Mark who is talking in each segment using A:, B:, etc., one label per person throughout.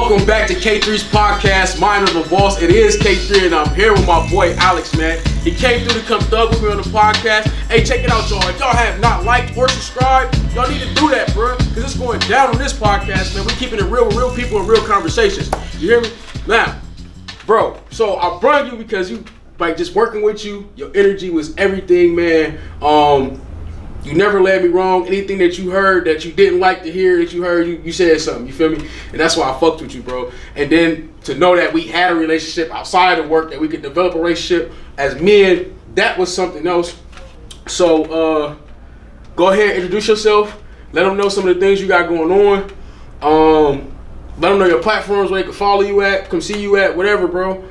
A: Welcome back to K3's podcast. Mine is the boss. It is K3, and I'm here with my boy Alex, man. He came through to come thug with me on the podcast. Hey, check it out, y'all. If y'all have not liked or subscribed, y'all need to do that, bro. Because it's going down on this podcast, man. We're keeping it real with real people and real conversations. You hear me? Now, bro, so I brought you because you, like, just working with you, your energy was everything, man. You never led me wrong. Anything that you heard that you didn't like to hear, that you heard, you said something. You feel me? And that's why I fucked with you, bro. And then to know that we had a relationship outside of work, that we could develop a relationship as men, that was something else. So go ahead, introduce yourself. Let them know some of the things you got going on. Let them know your platforms where they can follow you at, come see you at, whatever, bro.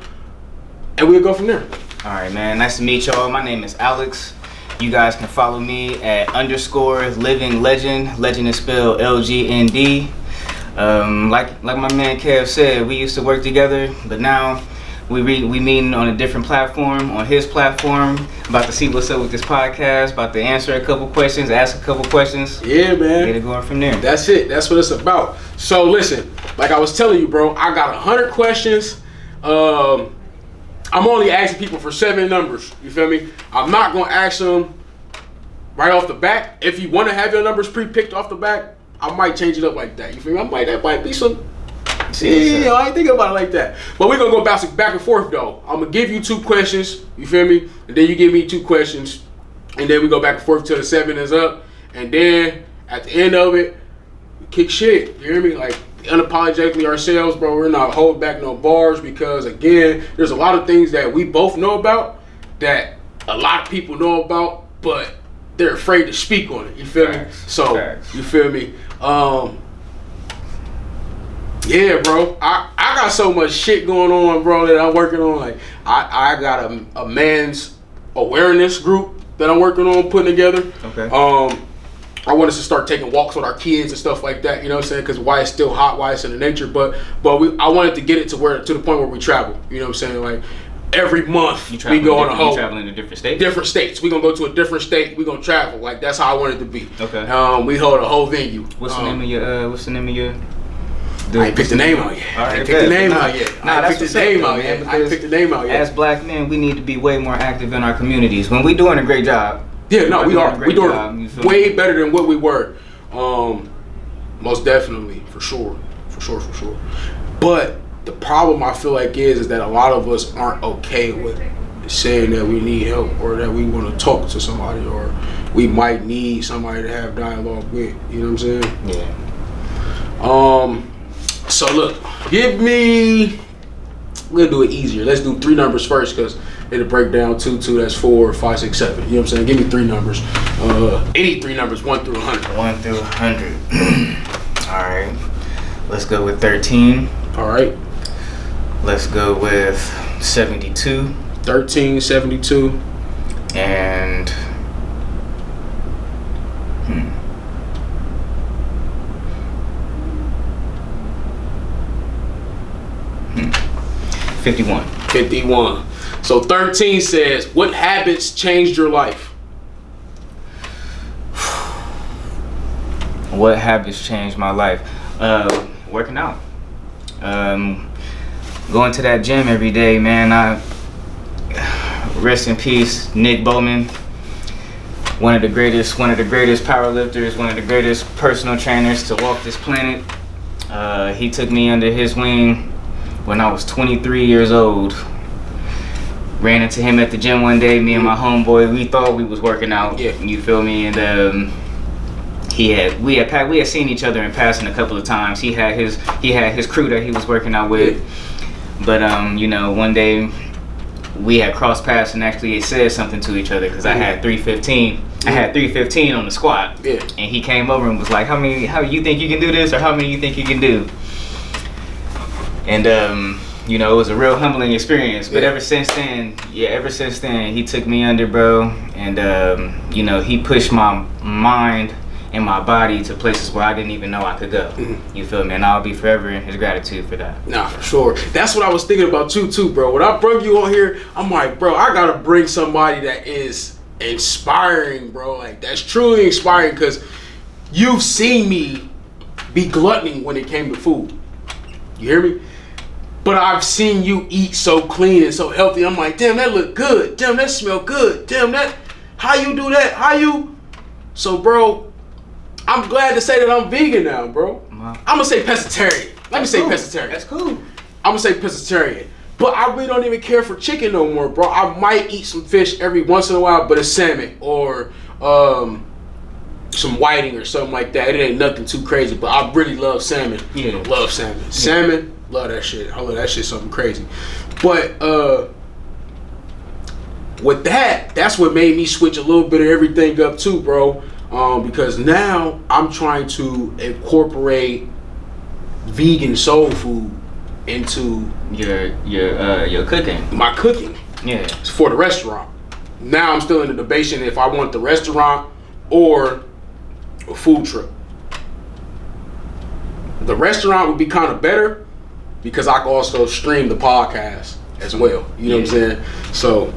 A: And we'll go from there.
B: All right, man. Nice to meet y'all. My name is Alex. You guys can follow me at _living legend. Legend is spelled LGND. Like my man Kev said, we used to work together, but now we meeting on a different platform, on his platform. About to see what's up with this podcast. About to answer a couple questions, ask a couple questions.
A: Yeah, man.
B: Get it going from there.
A: That's it. That's what it's about. So listen, like I was telling you, bro, I got 100 questions. I'm only asking people for 7 numbers. You feel me? I'm not gonna ask them right off the bat. If you want to have your numbers pre-picked off the bat, I might change it up like that. You feel me? That might be some. Yeah, I ain't thinking about it like that. But we're gonna go back and forth though. I'm gonna give you 2 questions. You feel me? And then you give me 2 questions, and then we go back and forth till the 7 is up. And then at the end of it, we kick shit. You hear me? Like, unapologetically ourselves, bro. We're not holding back no bars because, again, there's a lot of things that we both know about that a lot of people know about, but they're afraid to speak on it. You feel me? So, you feel me? Yeah, bro. I got so much shit going on, bro, that I'm working on. Like, I got a man's awareness group that I'm working on putting together.
B: Okay.
A: I want us to start taking walks with our kids and stuff like that, you know what I'm saying? Because why it's still hot, why it's in the nature, but I wanted to get it to the point where we travel, you know what I'm saying? Like, every month we go on a whole.
B: You traveling to different states?
A: Different states. We're gonna go to a different state. We're gonna travel. Like, that's how I want it to be.
B: Okay.
A: We hold a whole venue.
B: What's the name of your?
A: I ain't picked the name out yet. I ain't picked the name out yet. I ain't picked the name out yet. I ain't picked the name out yet.
B: As black men, we need to be way more active in our communities. When we doing a great job.
A: Yeah, no, we are. We're doing way better than what we were. Most definitely, for sure. But the problem I feel like is that a lot of us aren't okay with saying that we need help or that we want to talk to somebody or we might need somebody to have dialogue with. You know what I'm saying?
B: Yeah.
A: So look, we'll do it easier. Let's do 3 numbers first because it'll break down 2, that's 4, 5, 6, 7. You know what I'm saying? Give me 3 numbers. Any 3 numbers, 1 through 100.
B: 1 through 100. All right. Let's go with 13.
A: All right.
B: Let's go with 72.
A: 13, 72.
B: And 51.
A: 51. So 13 says, what habits changed your life?
B: What habits changed my life? Working out. Going to that gym every day, man. Rest in peace, Nick Bowman. One of the greatest powerlifters, one of the greatest personal trainers to walk this planet. He took me under his wing when I was 23 years old. Ran into him at the gym one day, me and my homeboy, we thought we was working out, you feel me? And we had seen each other in passing a couple of times. He had his crew that he was working out with. But one day we had crossed paths and actually said something to each other because I had 315. I had 315 on the squat.
A: Yeah.
B: And he came over and was like, how you think you can do this, or how many you think you can do? And it was a real humbling experience. But ever since then, he took me under, bro. And he pushed my mind and my body to places where I didn't even know I could go. Mm-hmm. You feel me? And I'll be forever in his gratitude for that.
A: Nah, for sure. That's what I was thinking about too, bro. When I brought you on here, I'm like, bro, I gotta bring somebody that is inspiring, bro. Like, that's truly inspiring because you've seen me be gluttony when it came to food. You hear me? But I've seen you eat so clean and so healthy. I'm like, damn, that look good. Damn, that smell good. Damn, that, how you do that? How you? So, bro, I'm glad to say that I'm vegan now, bro. I'm gonna say pescatarian. Let me say pescatarian.
B: That's cool.
A: I'm gonna say pescatarian. But I really don't even care for chicken no more, bro. I might eat some fish every once in a while, but a salmon or some whiting or something like that. It ain't nothing too crazy, but I really love salmon.
B: Yeah.
A: Love salmon. Salmon. Love that shit. I love that shit something crazy. But with that's what made me switch a little bit of everything up too, bro. Because now I'm trying to incorporate vegan soul food into
B: your cooking.
A: my cooking.
B: Yeah.
A: For the restaurant. Now I'm still in the debation if I want the restaurant or a food truck. The restaurant would be kind of better because I can also stream the podcast as well. You know what I'm saying? So,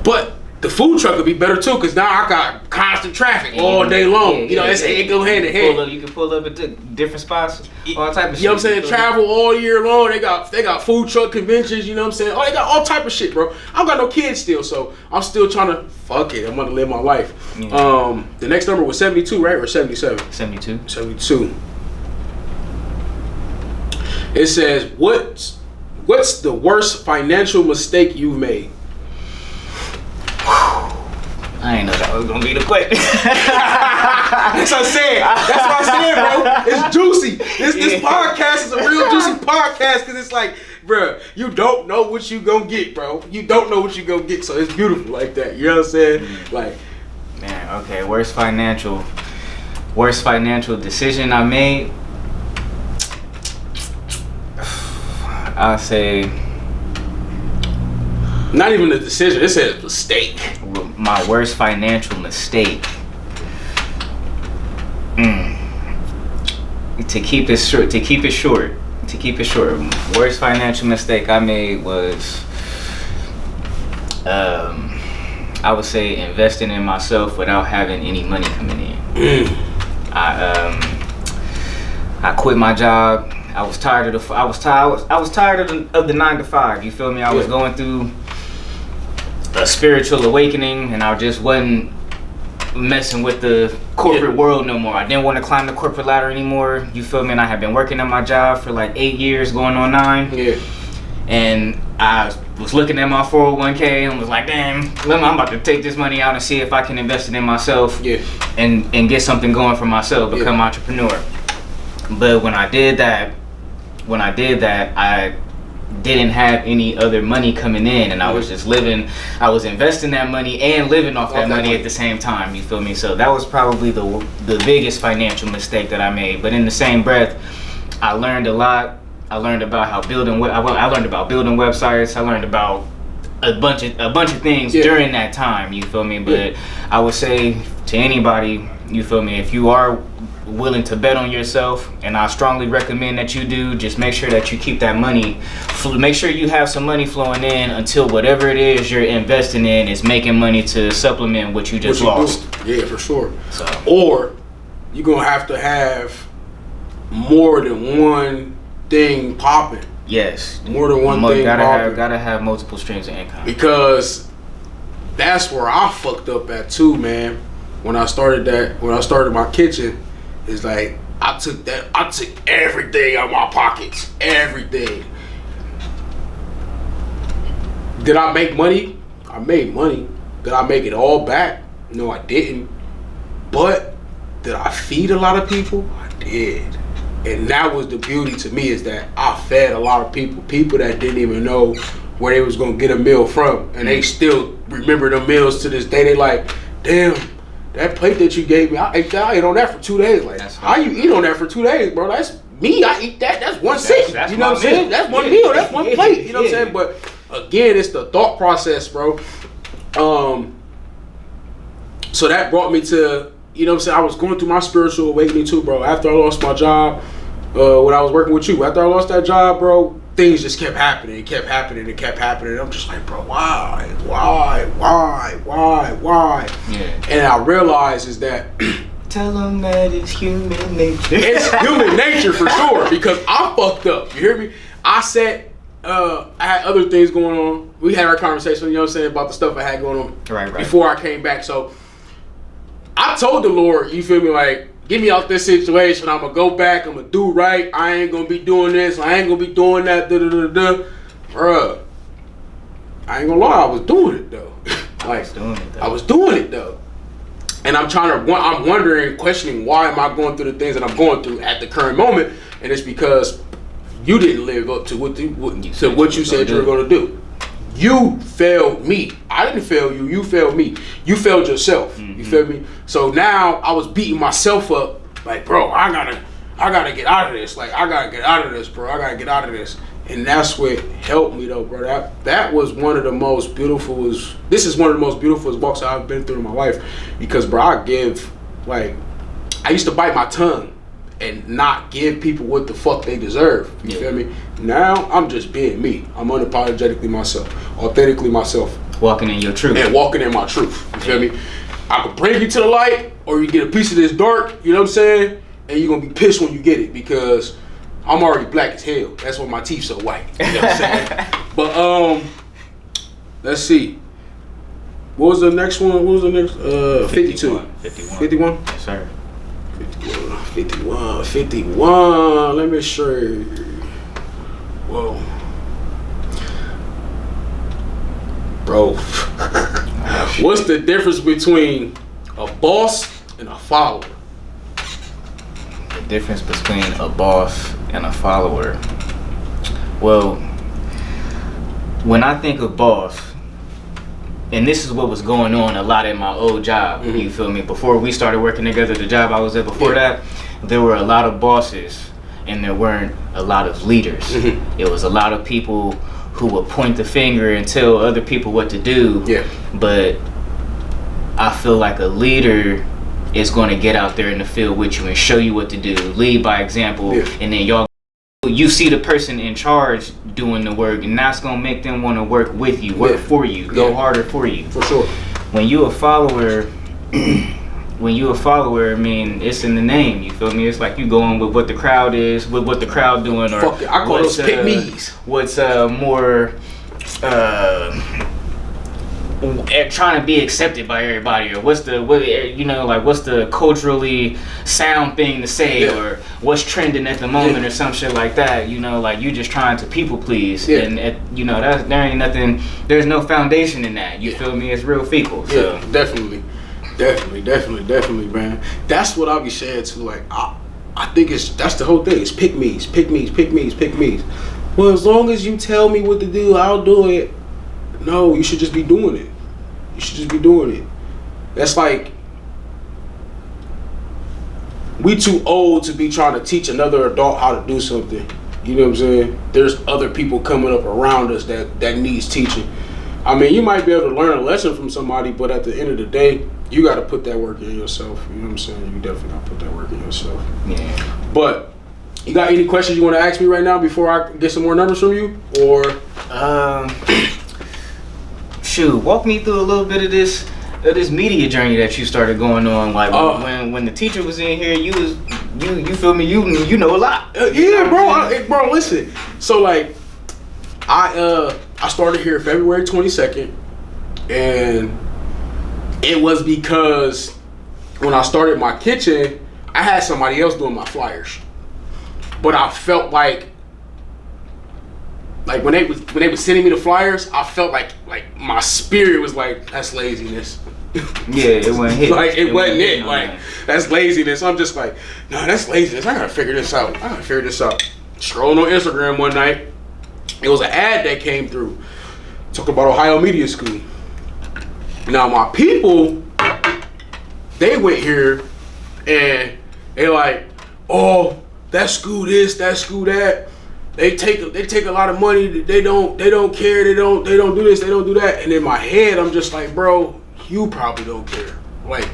A: but the food truck would be better too because now I got constant traffic all day long. You know, it go hand in hand.
B: You can pull up at different spots, all type of shit.
A: You know what I'm saying? Travel all year long. They got food truck conventions. You know what I'm saying? Oh, they got all type of shit, bro. I don't got no kids still, so I'm still trying to fuck it. I'm gonna live my life. Yeah. The next number was 72, right, or 77?
B: 72.
A: 72. It says, what's the worst financial mistake you've made?
B: I ain't know that was gonna be the question.
A: That's what I said. That's what I said, bro. It's juicy. This podcast is a real juicy podcast because it's like, bro, you don't know what you gonna get, bro. You don't know what you gonna get, so it's beautiful like that. You know what I'm saying? Like,
B: man, okay. Worst financial decision I made. I'll say,
A: not even a decision. It says mistake.
B: My worst financial mistake. To keep it short. Worst financial mistake I made was, I would say, investing in myself without having any money coming in. I quit my job. I was tired of the 9 to 5. You feel me? I was going through a spiritual awakening, and I just wasn't messing with the corporate world no more. I didn't want to climb the corporate ladder anymore. You feel me? And I had been working at my job for like 8 years, going on 9.
A: Yeah.
B: And I was looking at my 401k and was like, damn, I'm about to take this money out and see if I can invest it in myself.
A: Yeah.
B: And get something going for myself, become an entrepreneur. But when I did that, I didn't have any other money coming in, and I was just living. I was investing that money and living off that money at the same time. You feel me? So that was probably the biggest financial mistake that I made. But in the same breath, I learned a lot. I learned about how I learned about building websites. I learned about a bunch of things during that time. You feel me? But I would say to anybody, you feel me, if you are willing to bet on yourself, and I strongly recommend that you do, just make sure that you keep that money, make sure you have some money flowing in until whatever it is you're investing in is making money to supplement what you just lost.
A: Yeah, for sure.
B: So,
A: or you're gonna have to have more than one thing popping.
B: Yes,
A: more than one thing popping.
B: Gotta have multiple streams of income, because
A: that's where I fucked up at too, man. When I started my kitchen, it's like I took everything out of my pockets. Everything. Did I make money? I made money. Did I make it all back? No, I didn't. But did I feed a lot of people? I did. And that was the beauty to me, is that I fed a lot of people that didn't even know where they was gonna get a meal from, and they still remember the meals to this day. They like, damn, that plate that you gave me, I ate on that for 2 days. Like, how you eat on that for 2 days, bro? That's me. I eat that. That's one sit. You know what I'm saying? That's one meal. That's one plate. You know what I'm saying? But again, it's the thought process, bro. So that brought me to, you know what I'm saying, I was going through my spiritual awakening too, bro. After I lost my job, when I was working with you, after I lost that job, bro, things just kept happening. It kept happening. It kept happening. I'm just like, bro, why?
B: Yeah.
A: And I realized is that
B: Tell them that it's human nature.
A: It's human nature for sure, because I'm fucked up. You hear me? I said, I had other things going on. We had our conversation, you know what I'm saying, about the stuff I had going on
B: Right.
A: before I came back. So I told the Lord, you feel me, like, get me out this situation. I'm going to go back. I'm going to do right. I ain't going to be doing this. I ain't going to be doing that. Bruh, I ain't going to lie. I was doing it, though. I was doing it, though. And I'm wondering, questioning, why am I going through the things that I'm going through at the current moment? And it's because you didn't live up to what you said you were going to do. You failed me. I didn't fail you. You failed me. You failed yourself. Mm-hmm. You feel me? So now I was beating myself up. Like, bro, I gotta get out of this. Like, I gotta get out of this, bro. I gotta get out of this. And that's what helped me, though, bro. That was one of the most beautiful. This is one of the most beautiful walks I've been through in my life, because, bro, I used to bite my tongue and not give people what the fuck they deserve. You feel me? Now I'm just being me. I'm unapologetically myself, authentically myself,
B: walking in your truth
A: and walking in my truth. You feel me? I could bring you to the light, or you get a piece of this dark. You know what I'm saying? And you're gonna be pissed when you get it, because I'm already black as hell. That's why my teeth so white. You know what I'm saying? But let's see. What was the next one? What was the next? 52. 51?
B: Yes, sir.
A: 51. Let me show. Whoa. Bro. What's the difference between a boss and a follower?
B: The difference between a boss and a follower. Well, when I think of boss, and this is what was going on a lot at my old job, mm-hmm. You feel me? Before we started working together, the job I was at before that, there were a lot of bosses and there weren't a lot of leaders. Mm-hmm. It was a lot of people who would point the finger and tell other people what to do. Yeah. But I feel like a leader is going to get out there in the field with you and show you what to do, lead by example, and then you see the person in charge doing the work, and that's gonna make them want to work with you, work for you, go harder for you.
A: For sure.
B: When you a follower, I mean, it's in the name. You feel me? It's like you going with what the crowd is, with what the crowd doing, or
A: fuck it, I call those pick-me's.
B: What's more trying to be accepted by everybody, or what's the culturally sound thing to say, or what's trending at the moment, or some shit like that. You know, like you just trying to people please, and there ain't nothing. There's no foundation in that. You feel me? It's real fecal. So.
A: Yeah, definitely, man. That's what I'll be saying too. Like I think that's the whole thing. It's pick me's. Well, as long as you tell me what to do, I'll do it. No, you should just be doing it. That's like, we too old to be trying to teach another adult how to do something. You know what I'm saying? There's other people coming up around us that needs teaching. I mean, you might be able to learn a lesson from somebody, but at the end of the day, you got to put that work in yourself. You know what I'm saying? You definitely got to put that work in yourself.
B: Yeah.
A: But you got any questions you want to ask me right now before I get some more numbers from you? Or
B: shoot, walk me through a little bit of this media journey that you started going on. Like when the teacher was in here, you feel me? You know a lot.
A: Bro, listen. So like, I started here February 22nd, and it was because when I started my kitchen, I had somebody else doing my flyers, but I felt like when they was sending me the flyers, I felt like my spirit was like, that's laziness.
B: Yeah, it wasn't it.
A: Like it wasn't it. Like that's laziness. I'm just like, nah, that's laziness. I gotta figure this out. Strolling on Instagram one night, it was an ad that came through, talking about Ohio Media School. Now my people, they went here and they like, oh, that school this, that school that. They take a lot of money. They don't care. They don't do this. They don't do that. And in my head, I'm just like, bro, you probably don't care. Like,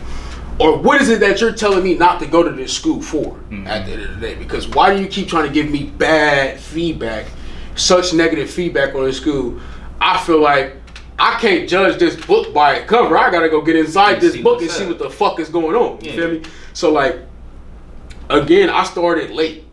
A: or what is it that you're telling me not to go to this school for at the end of the day? Because why do you keep trying to give me bad feedback, such negative feedback on this school? I feel like I can't judge this book by a cover. I gotta go get inside this book and see what the fuck is going on. You feel me? So like, again, I started late.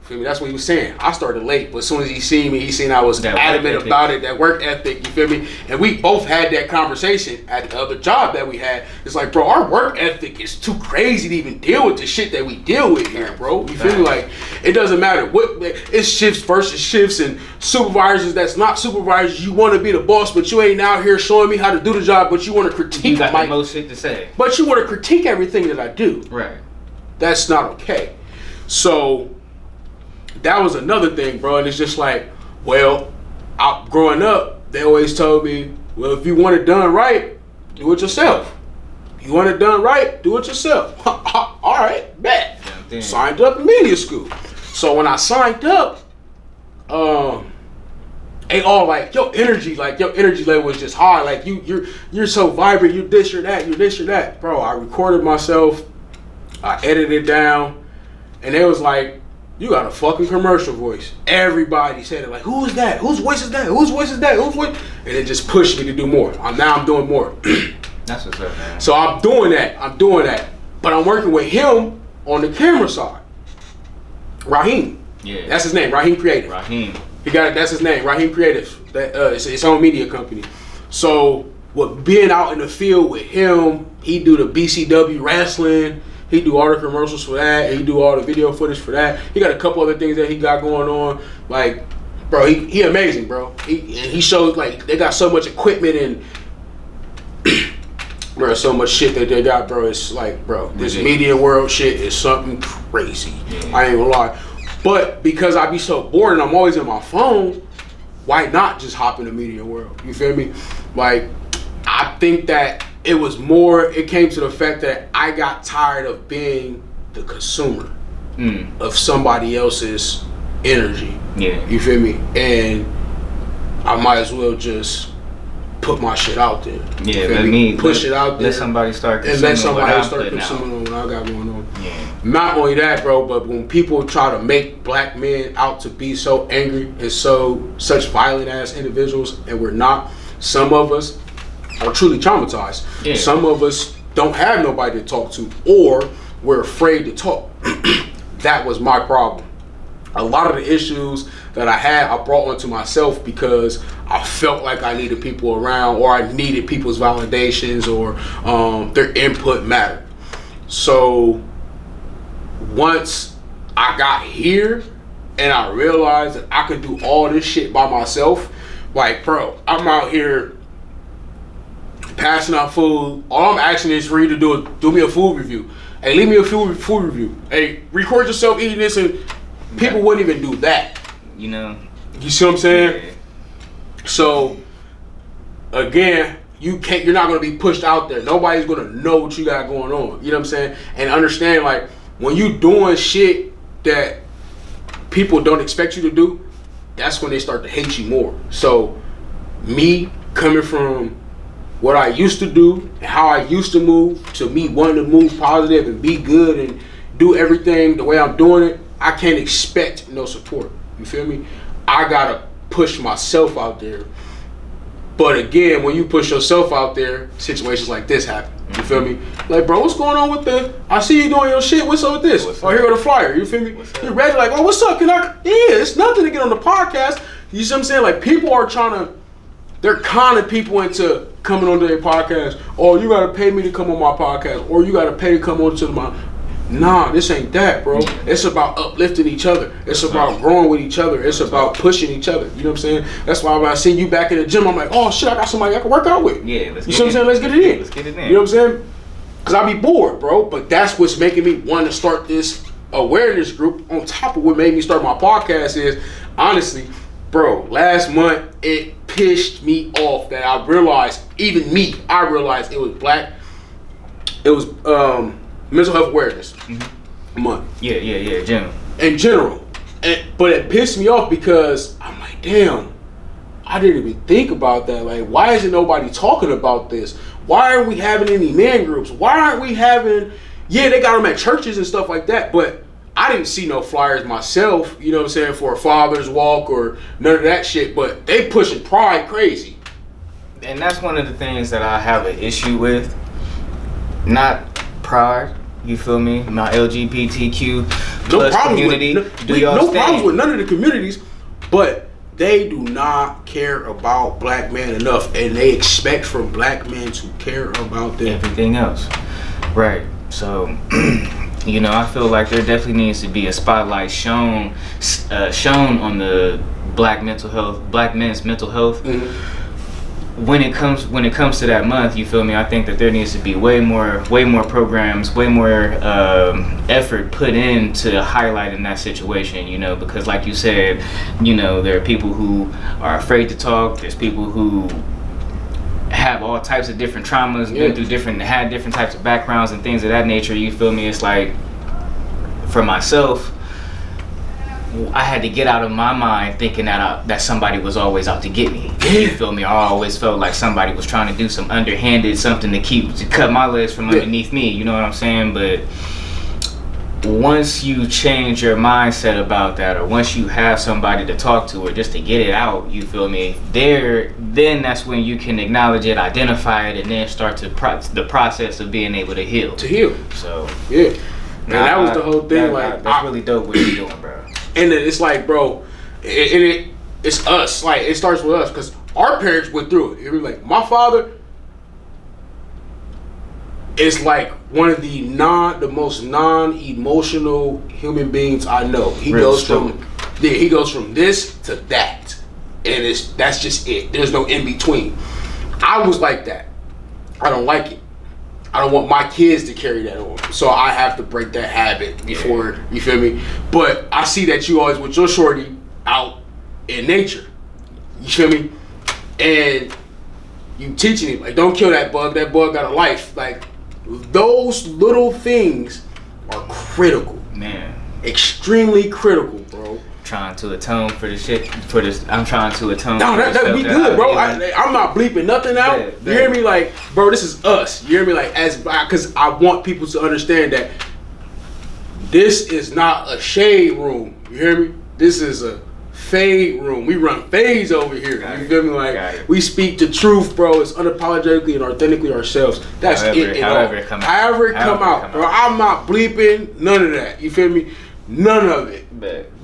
A: Feel me? That's what he was saying. I started late, but as soon as he seen me, he seen I was adamant about it, that work ethic, you feel me? And we both had that conversation at the other job that we had. It's like, bro, our work ethic is too crazy to even deal with the shit that we deal with here, bro. You feel me? Like, it doesn't matter what, it's shifts versus shifts and supervisors that's not supervisors. You want to be the boss, but you ain't out here showing me how to do the job, but you want to critique.
B: You got the most shit to say.
A: But you want to critique everything that I do.
B: Right.
A: That's not okay. So that was another thing, bro. And it's just like, well, growing up, they always told me, well, if you want it done right, do it yourself. You want it done right, do it yourself. All right, bet. Yeah, signed up in media school. So when I signed up, they all like, your energy level was just high. Like you're so vibrant, you this or that, you this or that. Bro, I recorded myself, I edited it down, and it was like, you got a fucking commercial voice. Everybody said it. Like, who's that? Whose voice is that? Whose voice is that? Whose voice? And it just pushed me to do more. Now I'm doing more.
B: That's what's up, man.
A: So I'm doing that. But I'm working with him on the camera side. Raheem.
B: Yeah.
A: That's his name. Raheem Creative.
B: Raheem.
A: He got it. That's his name. Raheem Creative. It's his own media company. So with being out in the field with him, he do the BCW wrestling. He do all the commercials for that. He do all the video footage for that. He got a couple other things that he got going on. Like, bro, he amazing, bro. He shows, like, they got so much equipment and bro, so much shit that they got, bro. It's like, bro, this media world shit is something crazy. Yeah. I ain't gonna lie. But because I be so bored and I'm always on my phone, why not just hop in the media world? You feel me? Like, I think that it came to the fact that I got tired of being the consumer of somebody else's energy. Yeah. You feel me? And I might as well just put my shit out there.
B: Yeah,
A: push it out there.
B: Let somebody start consuming.
A: And let somebody start consuming what I got going on.
B: Yeah.
A: Not only that, bro, but when people try to make black men out to be so angry and such violent ass individuals, and we're not, some of us are truly traumatized. Yeah. Some of us don't have nobody to talk to, or we're afraid to talk. That was my problem. A lot of the issues that I had, I brought onto myself because I felt like I needed people around, or I needed people's validations, or their input mattered. So once I got here and I realized that I could do all this shit by myself, like, bro, I'm out here passing out food. All I'm asking is for you to do me a food review. Hey, leave me a food review. Hey, record yourself eating this, and people wouldn't even do that.
B: You know?
A: You see what I'm saying?
B: Yeah.
A: So, again, you're not gonna be pushed out there. Nobody's gonna know what you got going on. You know what I'm saying? And understand, like, when you doing shit that people don't expect you to do, that's when they start to hate you more. So, me coming from what I used to do and how I used to move, to me wanting to move positive and be good and do everything the way I'm doing it, I can't expect no support. You feel me? I gotta push myself out there. But again, when you push yourself out there, situations like this happen. You feel me? Like, bro, what's going on with I see you doing your shit. What's up with this? Oh, here go the flyer. You feel me? You're ready, like, oh, what's up? Yeah, it's nothing to get on the podcast. You see what I'm saying? Like, people are they're conning people into coming onto their podcast. Oh, you gotta pay me to come on my podcast, or you gotta pay to come onto my. Nah, this ain't that, bro. It's about uplifting each other. It's about growing with each other. It's about pushing each other. You know what I'm saying? That's why when I see you back in the gym, I'm like, oh shit, I got somebody I can work out with.
B: Yeah, let's
A: you see what I'm saying? Let's get it in.
B: Let's get it in.
A: You know what I'm saying? Cause I be bored, bro. But that's what's making me want to start this awareness group. On top of what made me start my podcast is, honestly, bro, last month it pissed me off that I realized, I realized it was mental health awareness month.
B: Yeah, general.
A: In general. But it pissed me off because I'm like, damn, I didn't even think about that. Like, why isn't nobody talking about this? Why aren't we having any man groups? Why aren't we having, they got them at churches and stuff like that, but I didn't see no flyers myself, you know what I'm saying, for a father's walk or none of that shit, but they pushing pride crazy.
B: And that's one of the things that I have an issue with. Not pride, you feel me? My LGBTQ plus community.
A: No problems with none of the communities, but they do not care about black men enough, and they expect from black men to care about them.
B: Everything else. Right. So, you know, I feel like there definitely needs to be a spotlight shown on the black men's mental health. Mm-hmm. When it comes to that month, you feel me? I think that there needs to be way more programs, way more effort put into highlighting that situation. You know, because like you said, you know, there are people who are afraid to talk. There's people who have all types of different traumas, been through had different types of backgrounds and things of that nature. You feel me? It's like, for myself, I had to get out of my mind thinking that somebody was always out to get me. You feel me? I always felt like somebody was trying to do some underhanded something to cut my legs from underneath me. You know what I'm saying? But once you change your mindset about that, or once you have somebody to talk to, or just to get it out, you feel me? Then that's when you can acknowledge it, identify it, and then start the process of being able to heal. So
A: yeah, and that was the whole thing.
B: That's really dope what you're doing, bro.
A: And it's like, bro, it's us. Like, it starts with us, because our parents went through it. It was like, my father is like one of the most non-emotional human beings I know. He goes from this to that, and that's just it. There's no in between. I was like that. I don't like it. I don't want my kids to carry that on. So I have to break that habit before, you feel me? But I see that you always with your shorty out in nature. You feel me? And you teaching him, like, don't kill that bug. That bug got a life. Like, those little things are critical.
B: Man.
A: Extremely critical, bro.
B: Trying to atone for the shit, I'm trying to atone.
A: No, that be good, bro. I'm not bleeping nothing out. You hear me? Like, bro, this is us. You hear me? Like, because I want people to understand that this is not a shade room. You hear me? This is a fade room. We run fades over here. You feel me? Like, we speak the truth, bro. It's unapologetically and authentically ourselves. That's however it come out, bro. I'm not bleeping none of that. You feel me? None of it.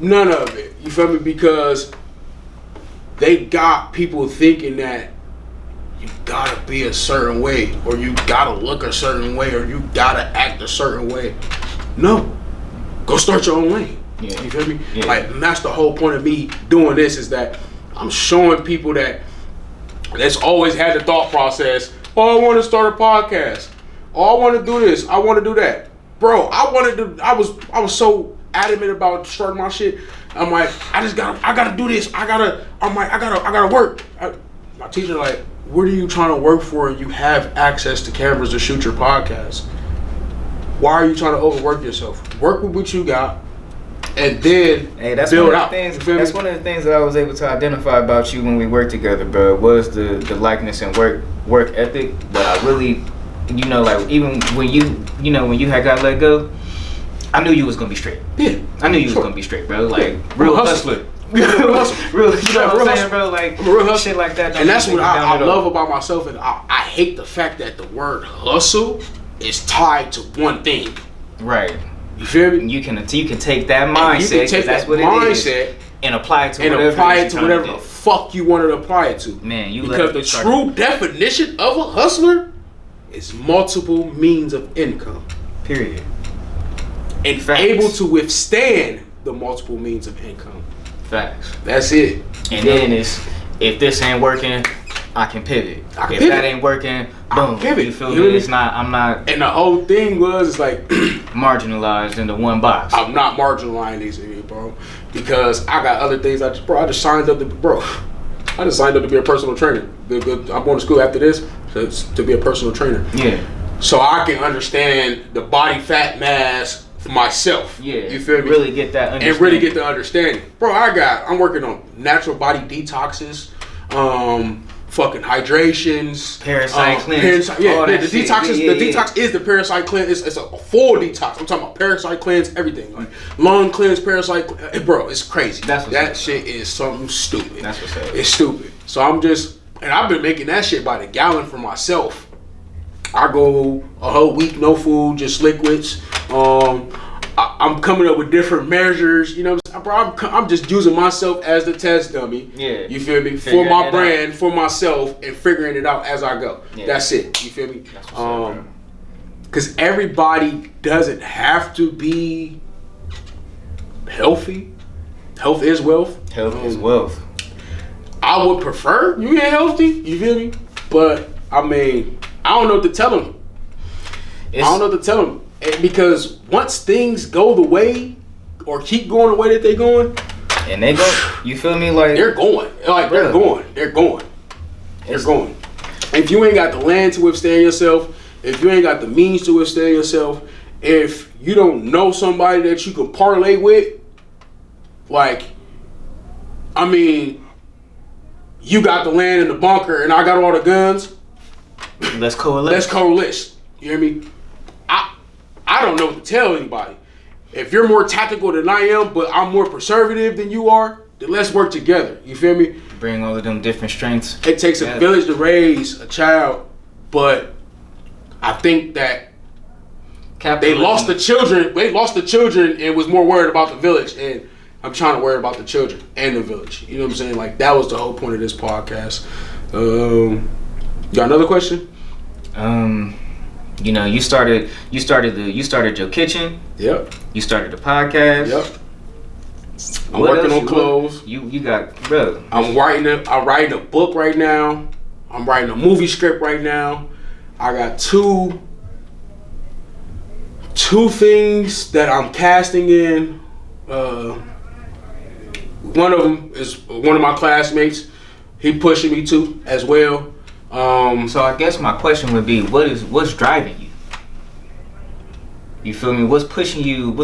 A: None of it. You feel me? Because they got people thinking that you gotta be a certain way, or you gotta look a certain way, or you gotta act a certain way. No. Go start your own lane. Yeah. You feel me? Yeah. Like, and that's the whole point of me doing this, is that I'm showing people that's always had the thought process, oh, I want to start a podcast. Oh, I want to do this. I want to do that. Bro, I was so adamant about starting my shit. I'm like, I gotta do this. I gotta work. My teacher like, what are you trying to work for? You have access to cameras to shoot your podcast. Why are you trying to overwork yourself? Work with what you got, and then build out.
B: That's one of the things that I was able to identify about you when we worked together, bro. Was the likeness and work ethic. But I really, you know, like, even when you had got let go, I knew you was gonna be straight. Yeah, I knew you was gonna be straight, bro. Like, real hustler. Real, you know what I'm saying, bro? Like, real shit like that.
A: And that's what I love about myself, and I hate the fact that the word hustle is tied to one thing.
B: Right.
A: You feel me?
B: You can take that mindset, because that's what it is, and apply it to whatever
A: the fuck you want to apply it to.
B: Man,
A: because the true definition of a hustler is multiple means of income.
B: Period.
A: And able to withstand the multiple means of income.
B: Facts.
A: That's it.
B: And then if this ain't working, I can pivot. If that ain't working, boom.
A: Pivot.
B: You feel me? I'm not.
A: And the whole thing was, like,
B: marginalized into one box.
A: I'm not marginalizing these things, bro, because I got other things. I just signed up to be a personal trainer. I'm going to school after this to be a personal trainer. Yeah. So I can understand the body fat mass myself.
B: Yeah.
A: You feel me?
B: Really get that understanding.
A: And really get the understanding. Bro, I'm working on natural body detoxes, fucking hydrations,
B: parasite cleanse.
A: The detox is the parasite cleanse. It's a full detox. I'm talking about parasite cleanse, everything. Like lung cleanse, parasite cleanse. Bro, it's crazy. That shit is something stupid.
B: That's what's up.
A: It's stupid. So I'm just, And I've been making that shit by the gallon for myself. I go a whole week, no food, just liquids. I'm coming up with different measures. You know what I'm saying? Bro, I'm just using myself as the test dummy.
B: Yeah.
A: You feel me? For my brand, for myself, and figuring it out as I go. Yeah. That's it. You feel me? Because everybody doesn't have to be healthy. Health is wealth.
B: Health is wealth.
A: I would prefer you get healthy. You feel me? But I mean, I don't know what to tell them. I don't know what to tell them. Because once things go the way or keep going the way that they're going,
B: and they go, you feel me? Like
A: they're going. Like they're going. They're going. They're going. If you ain't got the land to withstand yourself, if you ain't got the means to withstand yourself, if you don't know somebody that you can parlay with, like, I mean, you got the land in the bunker and I got all the guns.
B: Let's coalesce.
A: Let's coalesce. You hear me? I don't know what to tell anybody. If you're more tactical than I am, but I'm more conservative than you are, then let's work together. You feel me?
B: Bring all of them different strengths.
A: It takes a village to raise a child, but I think that they lost the children. They lost the children and was more worried about the village. And I'm trying to worry about the children and the village. You know what I'm saying? Like, that was the whole point of this podcast. Got another question?
B: You know, you started your kitchen.
A: Yep.
B: You started the podcast.
A: Yep. I'm working on clothes.
B: You got, bro.
A: I'm writing a book right now. I'm writing a movie script right now. I got two things that I'm casting in. One of them is one of my classmates. He pushing me to as well.
B: So I guess my question would be, what's driving you? You feel me? What's pushing you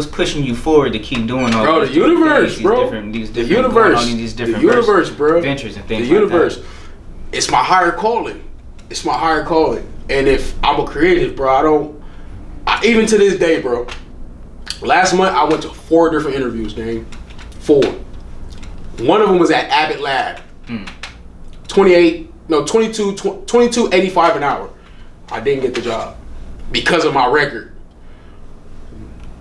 B: forward to keep doing all
A: the universe, bro. The universe, bro.
B: Ventures and things.
A: The universe. Like that. It's my higher calling. It's my higher calling. And if I'm a creative, bro, even to this day, bro. Last month I went to 4 different interviews, gang. 4. One of them was at Abbott Lab. 22.85 an hour. I didn't get the job because of my record.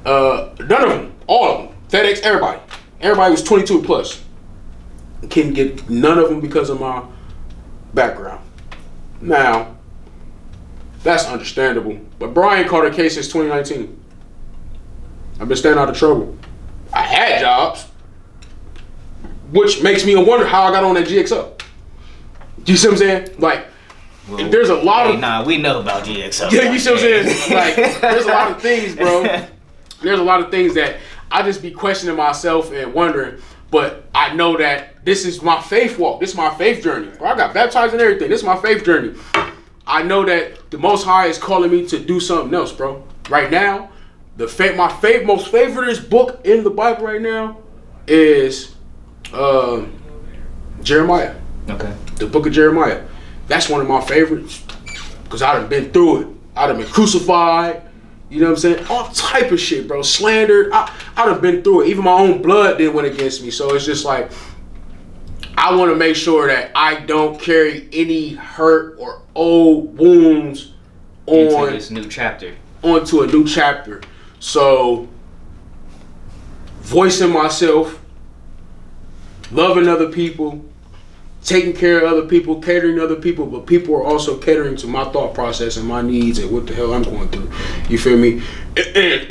A: None of them, all of them, FedEx, everybody was 22 plus. Couldn't get none of them because of my background. Now, that's understandable. But Brian caught a case since 2019. I've been staying out of trouble. I had jobs, which makes me wonder how I got on that GXO. You see what I'm saying? Like, well, there's a lot of...
B: Nah, we know about GXO.
A: Yeah, you see what I'm saying? Like, there's a lot of things, bro. There's a lot of things that I just be questioning myself and wondering. But I know that this is my faith walk. This is my faith journey. Bro, I got baptized and everything. This is my faith journey. I know that the Most High is calling me to do something else, bro. Right now, most favorite book in the Bible right now is Jeremiah.
B: Okay.
A: The book of Jeremiah. That's one of my favorites because I done been through it. I done been crucified. You know what I'm saying? All type of shit, bro. Slandered. I done been through it. Even my own blood didn't went against me. So it's just like, I want to make sure that I don't carry any hurt or old wounds
B: into this new chapter.
A: Onto a new chapter. So, voicing myself, loving other people, taking care of other people, catering to other people, but people are also catering to my thought process and my needs and what the hell I'm going through. You feel me? And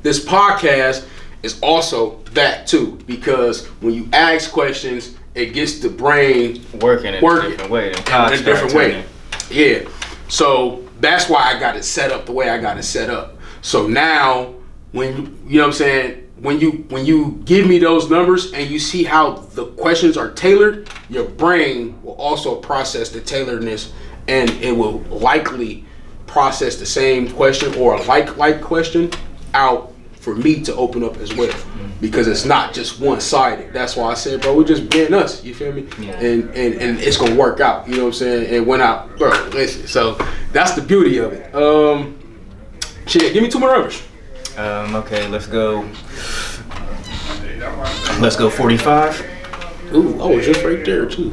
A: this podcast is also that too, because when you ask questions, it gets the brain
B: working in a different way.
A: In a different way. Yeah. So that's why I got it set up the way I got it set up. So now, when you know what I'm saying, when you give me those numbers and you see how the questions are tailored, your brain will also process the tailoredness, and it will likely process the same question or a like question out for me to open up as well, because it's not just one-sided. That's why I said, bro, we're just being us. You feel me? Yeah. And it's gonna work out. You know what I'm saying? And when bro, listen. So that's the beauty of it. Shit, give me 2 more numbers.
B: Okay, let's go 45.
A: Ooh, I was just right there too.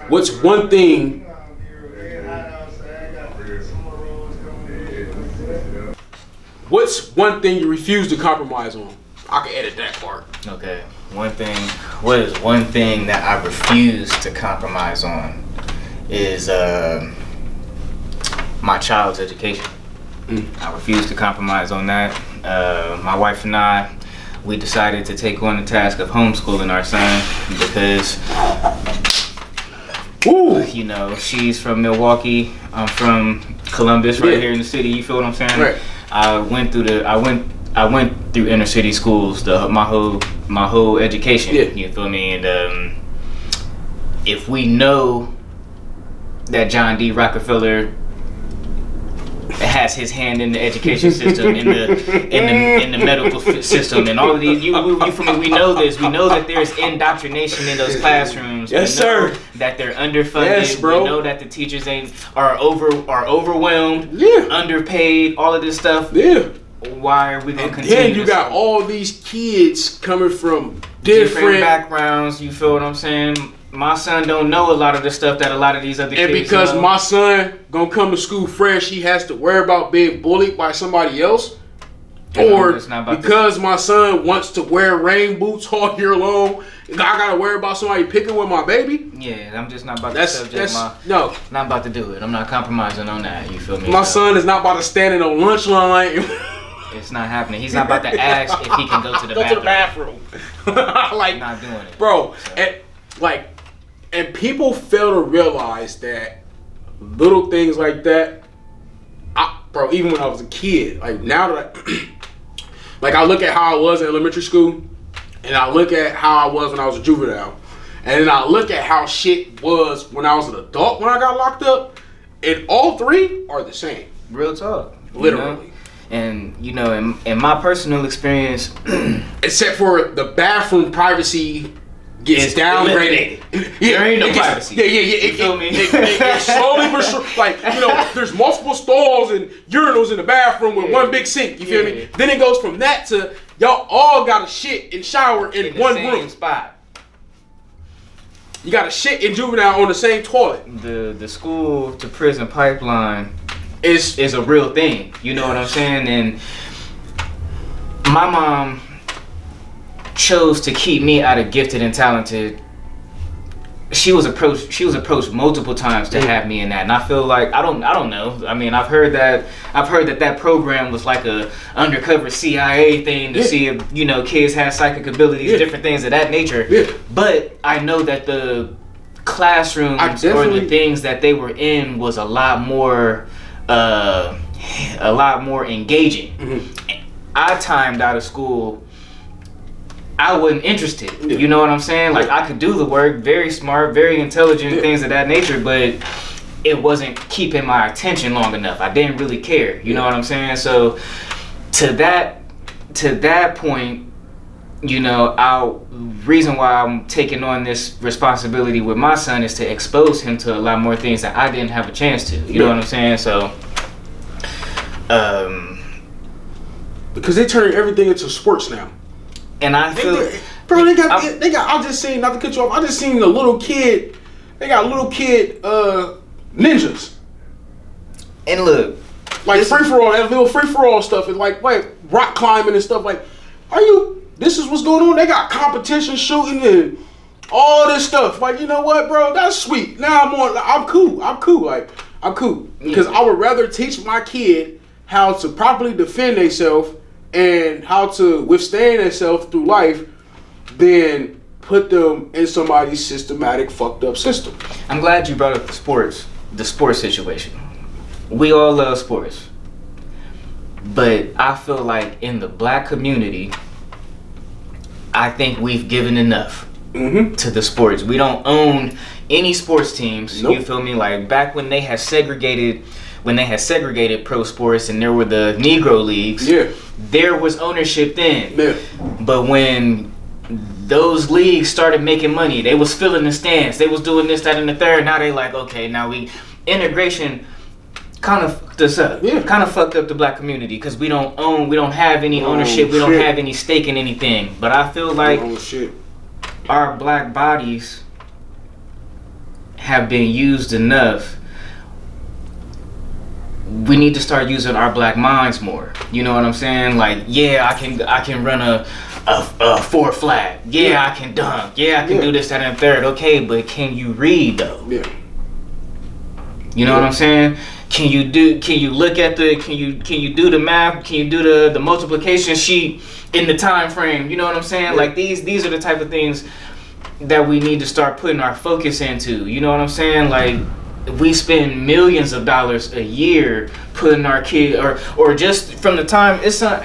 A: What's one thing? What's one thing you refuse to compromise on? I can edit that part.
B: Okay. One thing. What is one thing that I refuse to compromise on? Is my child's education. I refuse to compromise on that. My wife and I, we decided to take on the task of homeschooling our son because, you know, she's from Milwaukee. I'm from Columbus, right here in the city. You feel what I'm saying?
A: Right.
B: I went through inner city schools, my whole education.
A: Yeah.
B: You feel me? And if we know that John D. Rockefeller has his hand in the education system, in the medical system, and all of these. You from me? We know this. We know that there's indoctrination in those classrooms.
A: Yes, sir.
B: That they're underfunded.
A: Yes, bro.
B: We know that the teachers are overwhelmed.
A: Yeah.
B: Underpaid. All of this stuff.
A: Yeah.
B: Why are we gonna
A: And
B: continue?
A: then you got all these kids coming from different
B: backgrounds. You feel what I'm saying? My son don't know a lot of the stuff that a lot of these other kids
A: And because
B: know.
A: my son gonna come to school fresh, he has to worry about being bullied by somebody else. Or because my son wants to wear rain boots all year long, I gotta worry about somebody picking with my baby.
B: Yeah, I'm just not about to
A: no.
B: Not about to do it. I'm not compromising on that. You feel me?
A: My son is not about to stand in a lunch line.
B: It's not happening. He's not about to ask if he can go to the bathroom.
A: Like,
B: not doing it,
A: bro. So. And people fail to realize that little things like that, bro. Even when I was a kid, like now that I look at how I was in elementary school, and I look at how I was when I was a juvenile, and then I look at how shit was when I was an adult when I got locked up, and all three are the same.
B: Real talk,
A: literally.
B: You know? And you know, in my personal experience,
A: except for the bathroom privacy gets downgraded.
B: There ain't no privacy.
A: Yeah.
B: You feel me?
A: It slowly but sure, like, you know, there's multiple stalls and urinals in the bathroom with one big sink. You feel me? Then it goes from that to y'all all got to shit and shower in one room
B: spot.
A: You got to shit and juvenile on the same toilet.
B: The school to prison pipeline is a real thing. You know what I'm saying? And my mom chose to keep me out of gifted and talented. She was approached multiple times to have me in that, and I feel like I don't know. I mean, I've heard that program was like a undercover CIA thing to see if, you know, kids had psychic abilities, different things of that nature. Yeah. But I know that the classrooms or the things that they were in was a lot more engaging. Mm-hmm. I timed out of school. I wasn't interested. Yeah. You know what I'm saying? Like, I could do the work, very smart, very intelligent, things of that nature, but it wasn't keeping my attention long enough. I didn't really care. You know what I'm saying? So to that point, you know, reason why I'm taking on this responsibility with my son is to expose him to a lot more things that I didn't have a chance to. You know what I'm saying? So
A: because they turn everything into sports now.
B: And I feel,
A: they got. I just seen, not to cut you off. I just seen the little kid. They got little kid ninjas.
B: And look,
A: like free for all, that little free for all stuff, and like rock climbing and stuff. Like, this is what's going on. They got competition shooting and all this stuff. Like, you know what, bro? That's sweet. Now I'm cool. Like, I'm cool because I would rather teach my kid how to properly defend themselves and how to withstand themselves through life than put them in somebody's systematic fucked up system.
B: I'm glad you brought up the sports situation. We all love sports. But I feel like in the black community, I think we've given enough to the sports. We don't own any sports teams. Nope. You feel me? Like back when they had segregated pro sports and there were the Negro leagues, there was ownership then. Yeah. But when those leagues started making money, they was filling the stands, they was doing this, that, and the third. Now they like, okay, now integration kind of fucked us up. Yeah. Kind of fucked up the black community because we don't have any ownership, we don't have any stake in anything. But I feel like our black bodies have been used enough, we need to start using our black minds more. You know what I'm saying? Like, yeah, I can run a 4 flat. Yeah, I can dunk. Yeah, I can do this, that, and third. Okay, but can you read though?
A: Yeah.
B: You know what I'm saying? Can you look at can you do the math? Can you do the multiplication sheet in the time frame? You know what I'm saying?
A: Yeah.
B: Like these are the type of things that we need to start putting our focus into. You know what I'm saying? Like, we spend millions of dollars a year putting our kid, or just from the time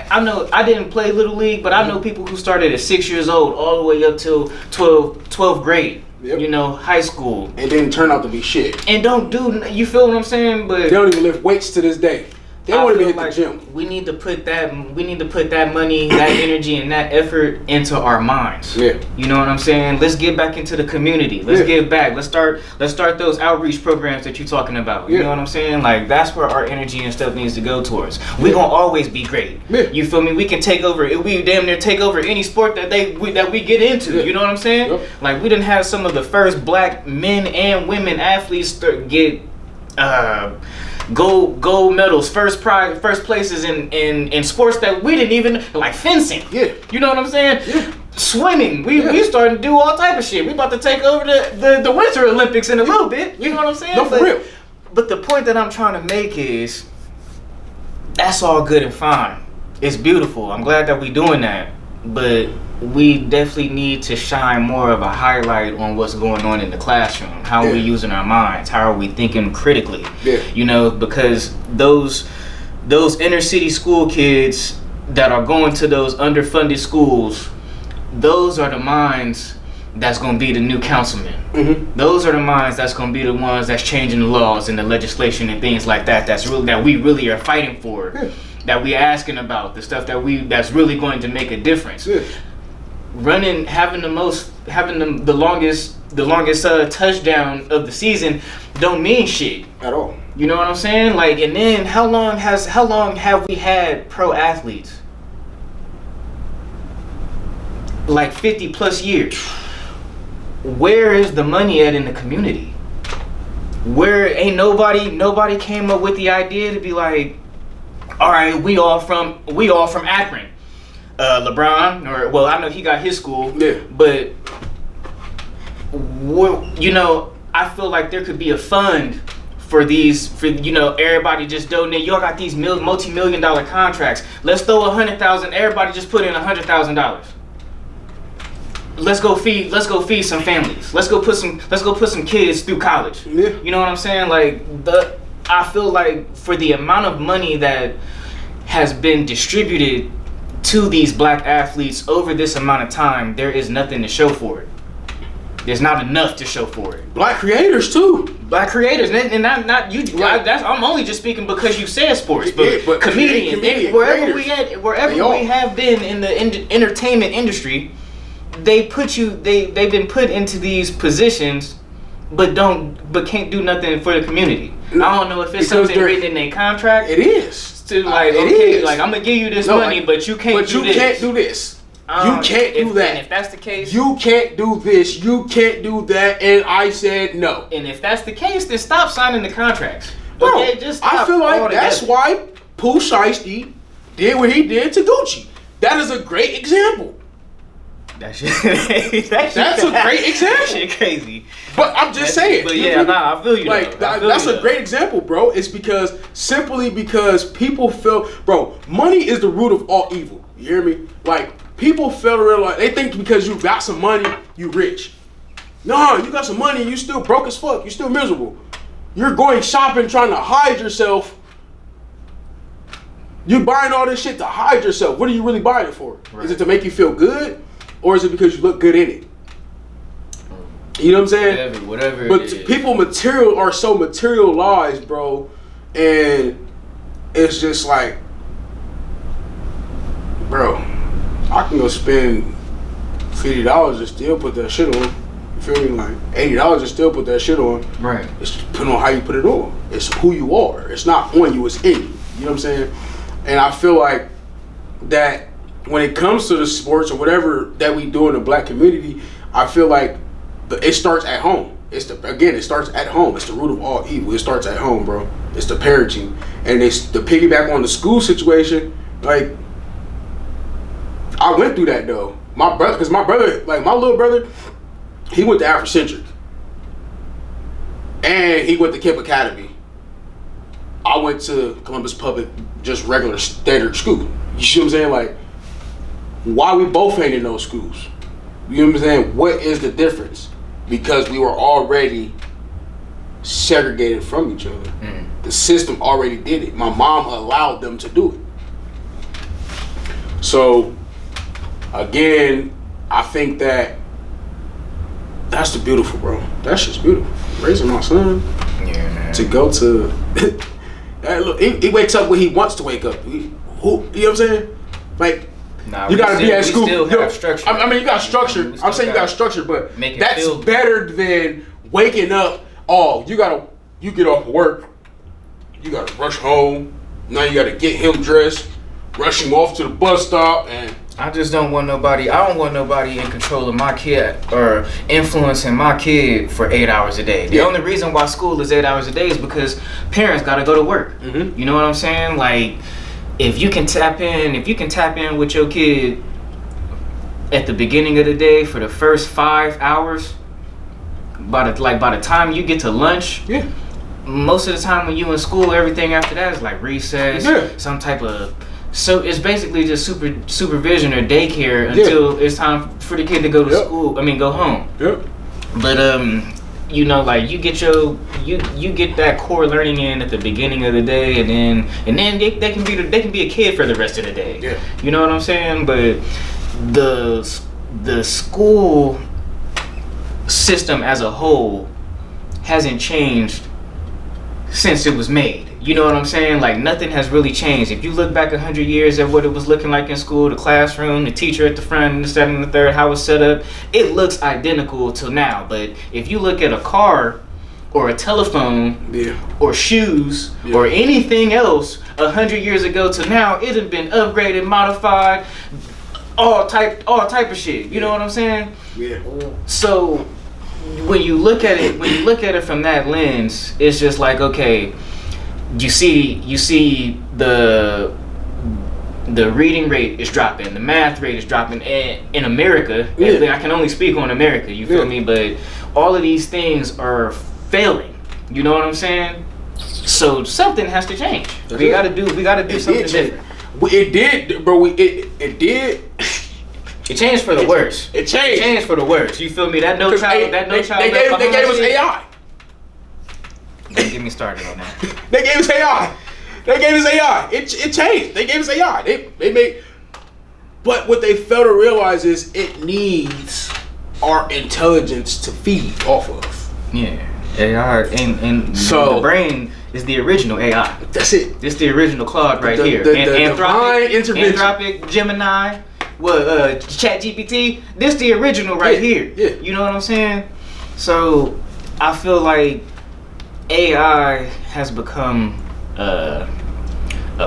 B: I know I didn't play Little League, but I know people who started at 6 years old all the way up till 12th grade.
A: Yep.
B: You know, high school,
A: and didn't turn out to be shit.
B: And don't do, you feel what I'm saying? But
A: they don't even lift weights to this day. They don't even hit
B: like
A: the gym.
B: We need to put that money, that energy, and that effort into our minds.
A: Yeah.
B: You know what I'm saying? Let's get back into the community. Let's give back. Let's start those outreach programs that you're talking about. You know what I'm saying? Like, that's where our energy and stuff needs to go towards. We gonna always be great.
A: Yeah.
B: You feel me? We can take over. We damn near take over any sport that we get into. Yeah. You know what I'm saying?
A: Yep.
B: Like, we didn't have some of the first black men and women athletes get gold medals, first places in sports that we didn't even, like fencing.
A: Yeah.
B: You know what I'm saying?
A: Yeah.
B: Swimming. We starting to do all type of shit. We about to take over the Winter Olympics in a little bit. You know what I'm saying?
A: No, for real.
B: But the point that I'm trying to make is, that's all good and fine. It's beautiful. I'm glad that we doing that. But we definitely need to shine more of a highlight on what's going on in the classroom. How are we using our minds? How are we thinking critically?
A: Yeah.
B: You know, because those inner city school kids that are going to those underfunded schools, those are the minds that's going to be the new councilmen. Mm-hmm. Those are the minds that's going to be the ones that's changing the laws and the legislation and things like that. That we really are fighting for. Yeah. That we asking about, the stuff that's really going to make a difference. Yeah. Having the longest touchdown of the season don't mean shit
A: at all.
B: You know what I'm saying? Like, and then how long have we had pro athletes? Like 50 plus years. Where is the money at in the community? Where ain't nobody came up with the idea to be like, all right, we all from Akron. LeBron, I know he got his school. Yeah. But you know, I feel like there could be a fund for everybody just donate. Y'all got these multi-million-dollar contracts. Let's throw $100,000. Everybody just put in $100,000. Let's go feed some families. Let's go put some kids through college. Yeah. You know what I'm saying? Like, I feel like for the amount of money that has been distributed to these black athletes over this amount of time, there is nothing to show for it. There's not enough to show for it.
A: Black creators too.
B: Black creators, and not you. Right. I'm only just speaking because you said sports, but comedians, wherever we have been in the entertainment industry, they've been put into these positions, but can't do nothing for the community. No, I don't know if it's something written in their contract.
A: It is.
B: To like, okay, like, I'm gonna give you this money, but you can't do this.
A: Can't do this. You can't do that.
B: And if that's the case,
A: you can't do this. You can't do that. And I said no.
B: And if that's the case, then stop signing the contracts.
A: Bro,
B: okay, just stop.
A: I feel like that's why Pooh Shiesty did what he did to Gucci. That is a great example.
B: That's a great example.
A: Shit crazy. But I'm just saying.
B: But yeah, I feel you.
A: Like, that's a great example, bro. It's simply because people feel, bro, money is the root of all evil. You hear me? Like, people fail to realize, they think because you got some money, you rich. No, you got some money, you still broke as fuck. You still miserable. You're going shopping trying to hide yourself. You're buying all this shit to hide yourself. What are you really buying it for? Right. Is it to make you feel good? Or is it because you look good in it? You know what I'm saying?
B: Whatever.
A: But people are so materialized, bro. And it's just like, bro, I can go spend $50 and still put that shit on. You feel me? Like $80 and still put that shit on.
B: Right.
A: It's depending on how you put it on. It's who you are. It's not on you, it's in you. You know what I'm saying? And I feel like that when it comes to the sports or whatever that we do in the black community, I feel like it starts at home. It starts at home. It's the root of all evil. It starts at home, bro. It's the parenting, and it's the piggyback on the school situation. Like, I went through that though. My brother, like my little brother, he went to Afrocentric, and he went to Kip Academy. I went to Columbus Public, just regular standard school. You see what I'm saying? Like, why we both ain't in those schools? You know what I'm saying? What is the difference? Because we were already segregated from each other. The system already did it. My mom allowed them to do it. So, again, I think that's the beautiful, bro. That's just beautiful. Raising my son to go to... Look, he wakes up when he wants to wake up. You know what I'm saying? Like, you gotta be at school.
B: Still have structure.
A: I mean, you got structure. I'm saying you got structure, but that's better than waking up. Oh, you get off work. You gotta rush home. Now you gotta get him dressed, rush him off to the bus stop, and
B: I just don't want nobody. I don't want nobody in control of my kid or influencing my kid for 8 hours a day. The only reason why school is 8 hours a day is because parents gotta go to work. You know what I'm saying? Like, if you can tap in with your kid at the beginning of the day for the first 5 hours, by the time you get to lunch, most of the time when you in school, everything after that is like recess, some type of. So it's basically just supervision or daycare until it's time for the kid to go to school. I mean, go home. But you know, like you get that core learning in at the beginning of the day, and then they can be a kid for the rest of the day. You know what I'm saying? But the school system as a whole hasn't changed since it was made. You know what I'm saying? Like, nothing has really changed. If you look back 100 years at what it was looking like in school, the classroom, the teacher at the front, the second and the third, how it's set up, it looks identical till now. But if you look at a car or a telephone or shoes or anything else 100 years ago to now, it had been upgraded, modified, all type of shit. You know what I'm saying? So when you look at it from that lens, it's just like, okay, you see the reading rate is dropping, the math rate is dropping in America. I can only speak on America, you feel me? But all of these things are failing. You know what I'm saying? So something has to change. We gotta do something different.
A: It did, bro. It did.
B: It changed for the worse.
A: It changed
B: for the worse. You feel me? That no child.
A: They gave us AI.
B: Don't get me started on that.
A: They gave us AI. It changed. They gave us AI. They made. But what they fail to realize is it needs our intelligence to feed off of.
B: AI and so the brain is the original AI.
A: That's it.
B: This the original Claude right here. Anthropic, Gemini, ChatGPT. This the original right here. You know what I'm saying? So I feel like AI has become a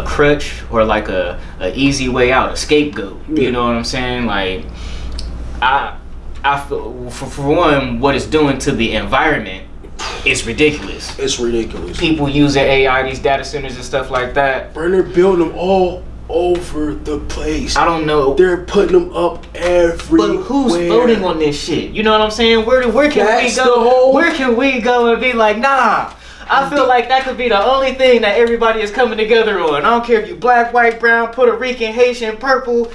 B: crutch or like a easy way out, a scapegoat. You know what I'm saying? Like, I feel for one, what it's doing to the environment is ridiculous.
A: It's ridiculous.
B: People using AI, these data centers and stuff like that.
A: Bro, they're building them all over the place.
B: I don't know.
A: They're putting them up everywhere.
B: But who's voting on this shit? You know what I'm saying? Where can we go? Where can we go and be like, nah? I feel like that could be the only thing that everybody is coming together on. I don't care if you black, white, brown, Puerto Rican, Haitian, purple,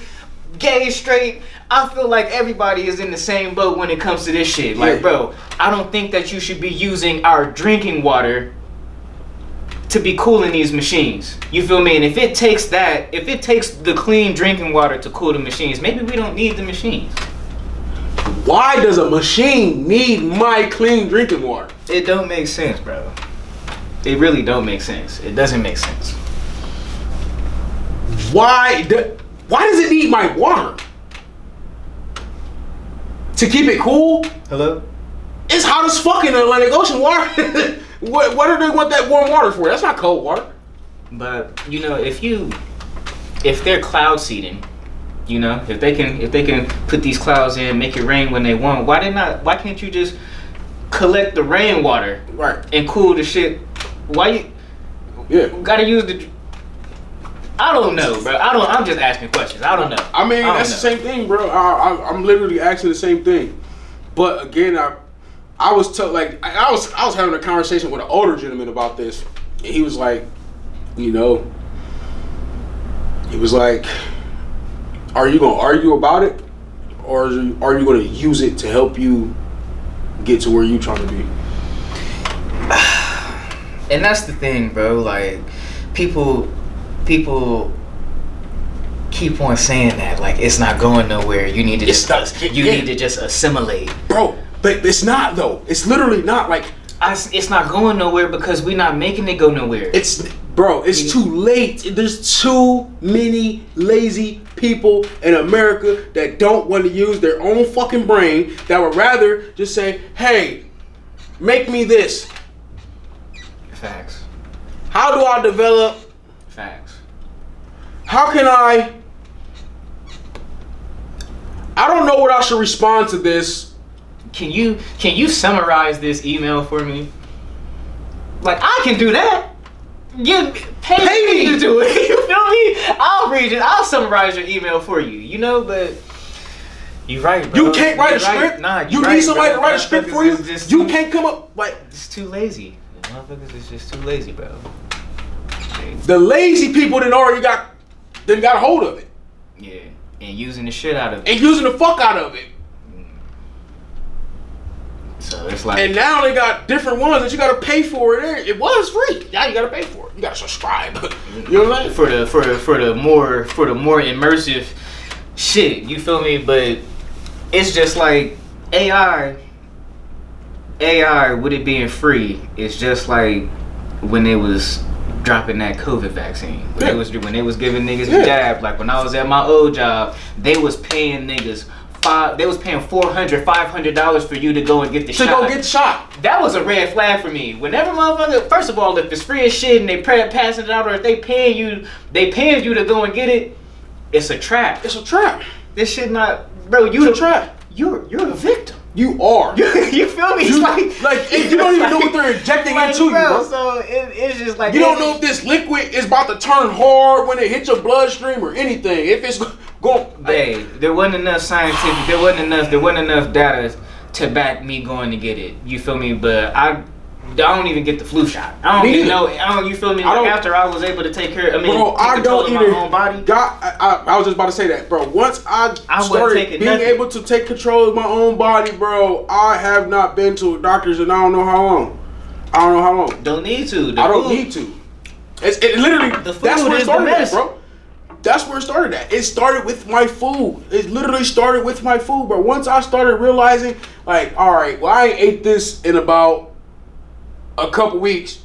B: gay, straight. I feel like everybody is in the same boat when it comes to this shit. Like, bro, I don't think that you should be using our drinking water to be cooling these machines. You feel me? And if it takes the clean drinking water to cool the machines, maybe we don't need the machines.
A: Why does a machine need my clean drinking water?
B: It don't make sense, bro. It really don't make sense. It doesn't make sense.
A: Why does it need my water? To keep it cool?
B: Hello?
A: It's hot as fuck in the Atlantic Ocean water. What do they want that warm water for? That's not cold water.
B: But you know, if they're cloud seeding, you know, if they can put these clouds in, make it rain when they want, why can't you just collect the rainwater,
A: Right.
B: and cool the shit. Why you gotta use the? I don't know, bro. I'm just asking questions. I don't know.
A: I mean, that's the same thing, bro. I'm literally asking the same thing. But again, I was having a conversation with an older gentleman about this, and he was like, you know, are you gonna argue about it, or are you gonna use it to help you get to where you trying to be?
B: And that's the thing, bro. Like, people keep on saying that, like, it's not going nowhere. You need to need to just assimilate,
A: bro. But it's not though. It's literally not like.
B: It's not going nowhere because we're not making it go nowhere.
A: It's too late. There's too many lazy people in America that don't want to use their own fucking brain, that would rather just say, hey, make me this.
B: Facts.
A: How do I develop?
B: Facts.
A: How can I don't know what I should respond to this.
B: Can you summarize this email for me? Like, I can do that. Pay me to do it. You feel me? I'll read it. I'll summarize your email for you. You know, but you're right, bro.
A: You can't write a script.
B: Nah,
A: you need somebody to write a script for you. You can't come up like.
B: It's too lazy. The motherfuckers is just too lazy, bro.
A: The lazy people that already got a hold of it.
B: Yeah, and using the shit out of it.
A: And using the fuck out of it.
B: So it's like,
A: and now they got different ones that you gotta pay for it. It was free. Now you gotta pay for it. You gotta subscribe. You know what I'm saying?
B: For the more immersive shit. You feel me? But it's just like AI with it being free. It's just like when they was dropping that COVID vaccine. When they was giving niggas the jab. Like when I was at my old job, they was paying niggas. They was paying $400, $500 for you to go and get the shot.
A: To go get the shot.
B: That was a red flag for me. Whenever motherfucker, first of all, if it's free as shit and they passing it out, or if they paying you to go and get it, it's a trap.
A: It's a trap.
B: This shit not, bro. It's a trap. You're a victim.
A: You are.
B: You feel me? It's
A: like you don't even know what they're injecting into you, bro.
B: So it's just like
A: you don't know if this liquid is about to turn hard when it hits your bloodstream or anything. If it's going,
B: there wasn't enough scientific. There wasn't enough data to back me going to get it. You feel me? But I don't even get the flu shot. I don't even know. You feel me? Like after I was able to take care.
A: I don't
B: my own body.
A: I was just about to say that, bro. Once I started being able to take control of my own body, bro, I have not been to a doctor's in I don't know how long.
B: Don't need to.
A: I don't need to. It literally. That's where it started at, bro. That's where it started at. It started with my food. It literally started with my food, bro. Once I started realizing, like, all right, well, I ain't ate this in about a couple weeks.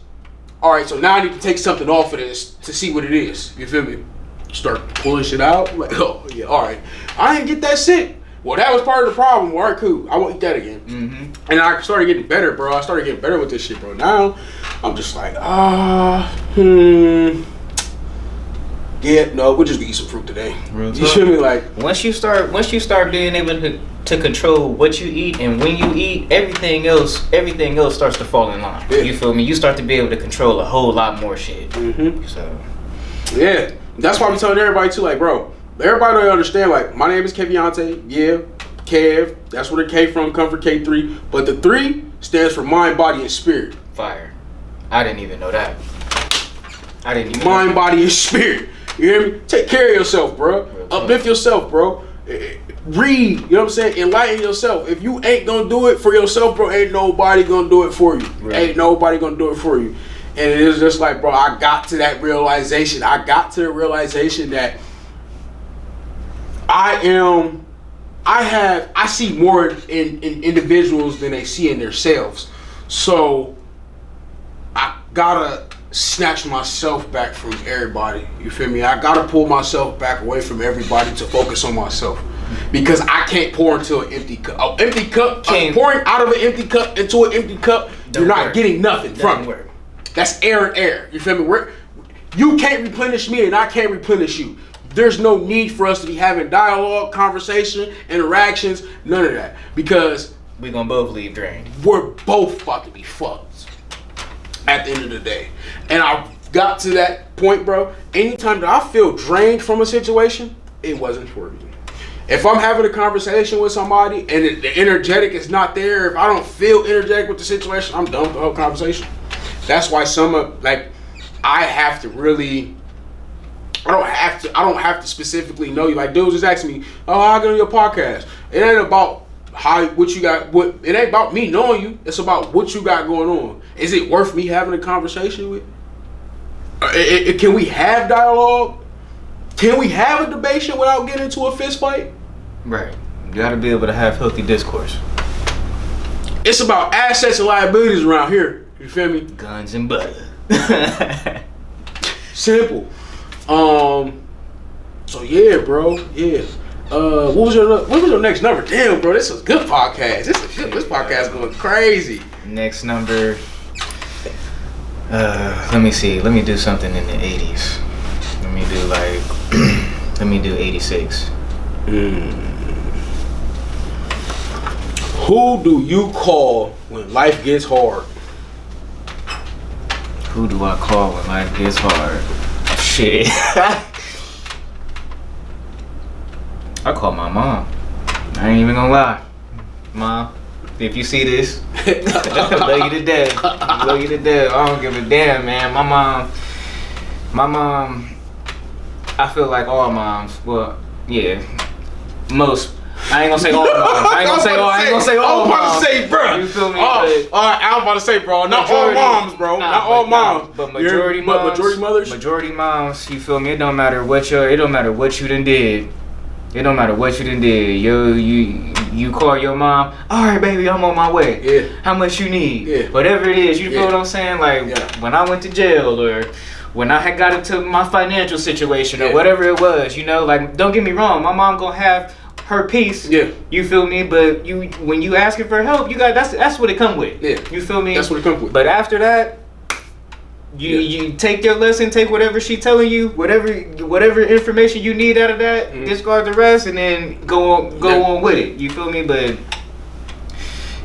A: All right, so now I need to take something off of this to see what it is. You feel me? Start pulling shit out. Like, oh yeah, all right. I didn't get that sick. Well, that was part of the problem. All right, cool. I won't eat that again. Mm-hmm. And I started getting better, bro. I started getting better with this shit, bro. Now I'm just like, yeah, no, we'll just eat some fruit today. You feel me? Like
B: once you start being able to control what you eat and when you eat, everything else starts to fall in line. Yeah. You feel me? You start to be able to control a whole lot more shit. Mm-hmm. So
A: yeah, that's why I'm telling everybody too. Like, bro, everybody don't understand. Like, my name is Keviante. Yeah, Kev. That's where the K come for K3. But the 3 stands for mind, body, and spirit.
B: Fire. I didn't even know that.
A: Mind, body, and spirit. You hear me? Take care of yourself, bro. Uplift yourself, bro. Read, you know what I'm saying? Enlighten yourself. If you ain't gonna do it for yourself, bro, ain't nobody gonna do it for you. Right. Ain't nobody gonna do it for you. And it is just like, bro, I got to that realization. I got to the realization that I see more in individuals than they see in themselves. So I gotta snatch myself back from everybody. You feel me? I gotta pull myself back away from everybody to focus on myself, because I can't pour into an empty cup. An empty cup, pouring out of an empty cup into an empty cup, you're not getting nothing from it. That's air and air. You feel me? You can't replenish me and I can't replenish you. There's no need for us to be having dialogue, conversation, interactions, none of that, because
B: we gonna both leave drained.
A: We're both about to be fucked at the end of the day. And I got to that point, bro. Anytime that I feel drained from a situation, it wasn't for me. If I'm having a conversation with somebody and the energetic is not there, if I don't feel energetic with the situation, I'm done with the whole conversation. That's why I have to really. I don't have to specifically know you. Like, dudes just asking me, "Oh, how I get on your podcast?" It ain't about what you got. It ain't about me knowing you. It's about what you got going on. Is it worth me having a conversation with? Can we have dialogue? Can we have a debate without getting into a fist fight?
B: Right. You gotta be able to have healthy discourse.
A: It's about assets and liabilities around here. You feel me?
B: Guns and butter.
A: Simple. So yeah, bro. Yeah. What was your next number? Damn, bro. This is a good podcast. This podcast going crazy.
B: Next number. Let me see. Let me do something in the 80s. Let me do 86.
A: Who do you call when life gets hard?
B: Who do I call when life gets hard? Shit. I call my mom. I ain't even gonna lie. Mom, if you see this, love you to death. Love you to death. I don't give a damn, man. My mom, I feel like all moms, well, yeah, most. I ain't gonna say all moms. I ain't gonna say all moms.
A: I was about to say, bro.
B: You feel me?
A: All right, I was about to say, bro. Not all moms, bro. Not all moms.
B: But majority moms.
A: Majority mothers.
B: Majority moms. You feel me? It don't matter what you done did. It don't matter what you done did. You call your mom. All right, baby, I'm on my way.
A: Yeah.
B: How much you need?
A: Yeah.
B: Whatever it is. You feel what I'm saying? Like when I went to jail or when I had got into my financial situation or whatever it was. You know, like don't get me wrong. My mom gonna have her piece. Yeah. You feel me? But when you asking for help, you got that's what it come with. Yeah. You feel me?
A: That's what it come with.
B: But after that, you take your lesson, take whatever she telling you, whatever information you need out of that, discard the rest, and then go on with it. You feel me? But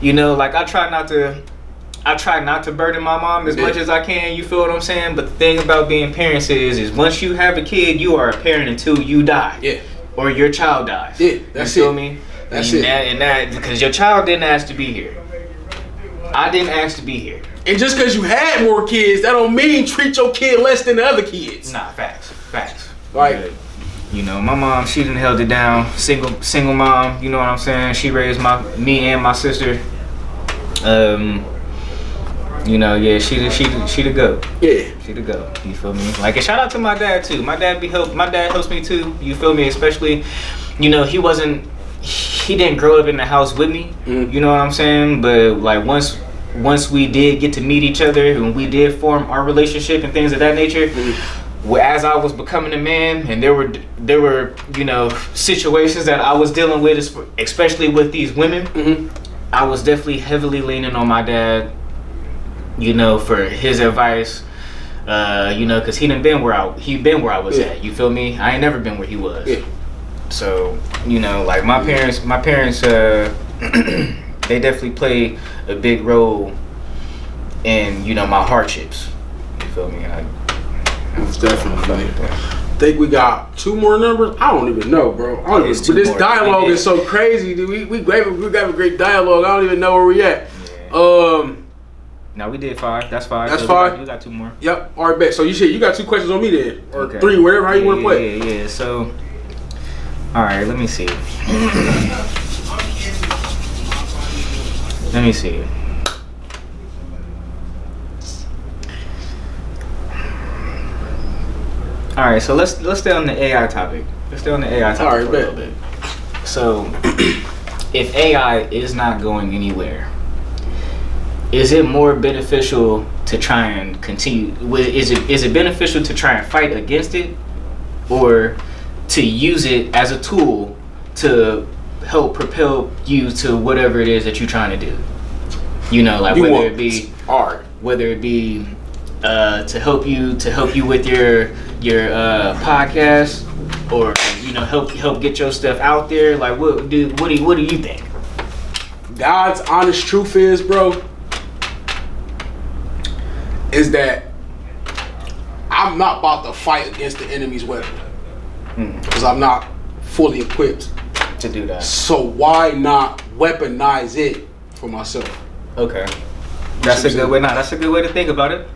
B: you know, like I try not to burden my mom as much as I can. You feel what I'm saying? But the thing about being parents is once you have a kid, you are a parent until you die. Yeah. Or your child dies. Yeah, that's it. You feel me?
A: That's it.
B: And that because your child didn't ask to be here. I didn't ask to be here.
A: And just because you had more kids, that don't mean treat your kid less than the other kids.
B: Nah, facts.
A: Like,
B: you know, my mom, she done held it down. Single mom. You know what I'm saying? She raised me and my sister. You know, yeah, she the goat. Yeah, she the goat. You feel me? Like, and shout out to my dad too. My dad helps me too. You feel me? Especially, you know, he didn't grow up in the house with me. You know what I'm saying? But like once we did get to meet each other and we did form our relationship and things of that nature, as I was becoming a man and there were you know situations that I was dealing with, especially with these women, I was definitely heavily leaning on my dad. You know, for his advice, you know, cause he been where I was at. You feel me? I ain't never been where he was. Yeah. So, you know, like my parents, they definitely play a big role in, you know, my hardships. You feel me?
A: Definitely. I think we got 2 more numbers. I don't even know, bro. But this dialogue is so crazy, dude. We gave a great dialogue. I don't even know where we at. Yeah.
B: Now we did 5. That's 5.
A: That's 5.
B: We got 2 more.
A: Yep. All right, bet. So you got 2 questions on me then, or 3, whatever how you want to play.
B: Yeah. So, all right. Let me see. All right. So let's stay on the AI topic. For a little bit. So, if AI is not going anywhere, is it more beneficial to try and continue? Is it beneficial to try and fight against it, or to use it as a tool to help propel you to whatever it is that you're trying to do? You know, like whether it be to help you with your podcast, or you know help get your stuff out there. Like what do you think?
A: God's honest truth is, bro, is that I'm not about to fight against the enemy's weapon because I'm not fully equipped
B: to do that.
A: So why not weaponize it for myself?
B: Okay, that's a good way. Nah, that's a good way to think about it.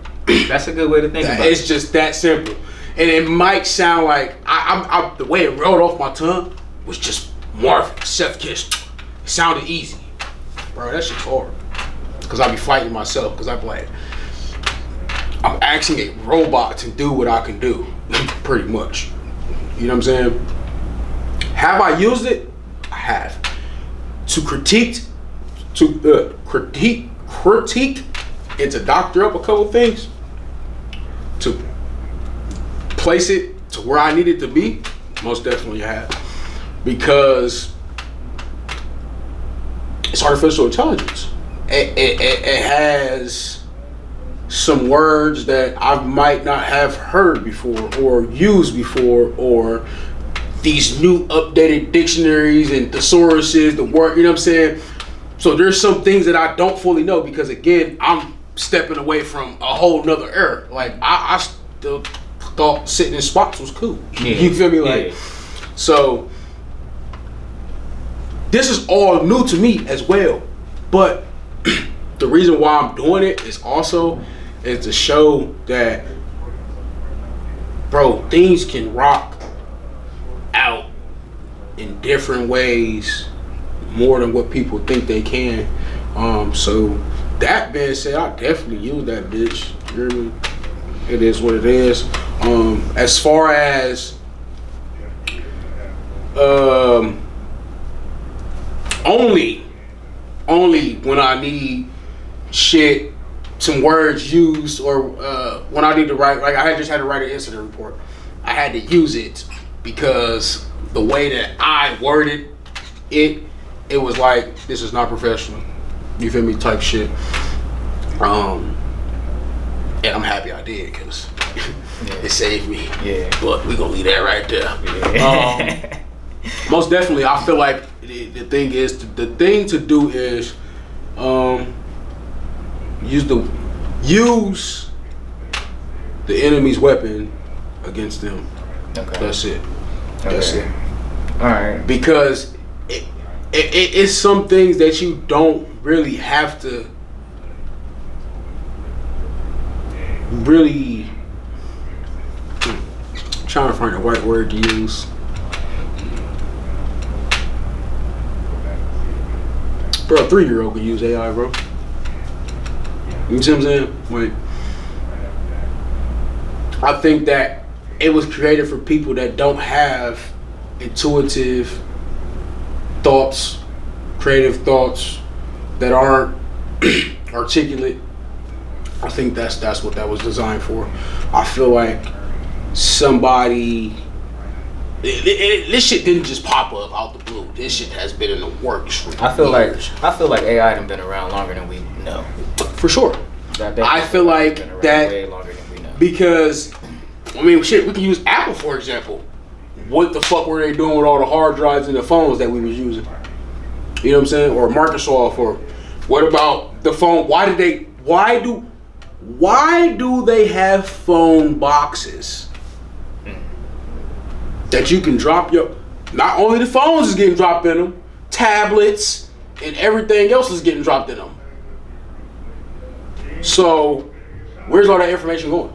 B: That's a good way to think about it.
A: It's just that simple, and it might sound like I the way it rolled off my tongue was just Marvin, Seth Kiss. It sounded easy, bro. That shit's hard because I be fighting myself because I'm like, I'm asking a robot to do what I can do, pretty much. You know what I'm saying? Have I used it? I have. To critique, and to doctor up a couple things, to place it to where I need it to be, most definitely have. Because it's artificial intelligence. It has some words that I might not have heard before or used before, or these new updated dictionaries and thesauruses, the word, you know what I'm saying? So there's some things that I don't fully know because, again, I'm stepping away from a whole nother era. Like, I still thought sitting in spots was cool.
B: Yeah.
A: You feel me? Like, so this is all new to me as well. But the reason why I'm doing it is to show that, bro, things can rock out in different ways more than what people think they can. So that being said, I definitely use that bitch. You hear me? It is what it is. As far as only when I need shit, some words used, or when I need to write, like I just had to write an incident report. I had to use it because the way that I worded it was like, this is not professional. You feel me? Type shit. And I'm happy I did because it saved me. Yeah. But we gonna leave that right there. Yeah. Most definitely, I feel like the thing to do is use the enemy's weapon against them. Okay. That's it. That's it.
B: All right.
A: Because it's some things that you don't really have to really trying to find the right word to use. Bro, a 3-year-old can use AI, bro. You see what I'm saying? Like, I think that it was created for people that don't have intuitive thoughts, creative thoughts, that aren't articulate. I think that's what that was designed for. I feel like somebody, this shit didn't just pop up out the blue. This shit has been in the works for years.
B: I feel like AI done been around longer than we know.
A: For sure. I feel like that
B: way longer than we know.
A: Because, I mean, shit, we can use Apple for example. What the fuck were they doing with all the hard drives and the phones that we was using? You know what I'm saying? Or Microsoft, or what about the phone? Why do they have phone boxes that you can drop your, not only the phones is getting dropped in them, tablets and everything else is getting dropped in them. So where's all that information going?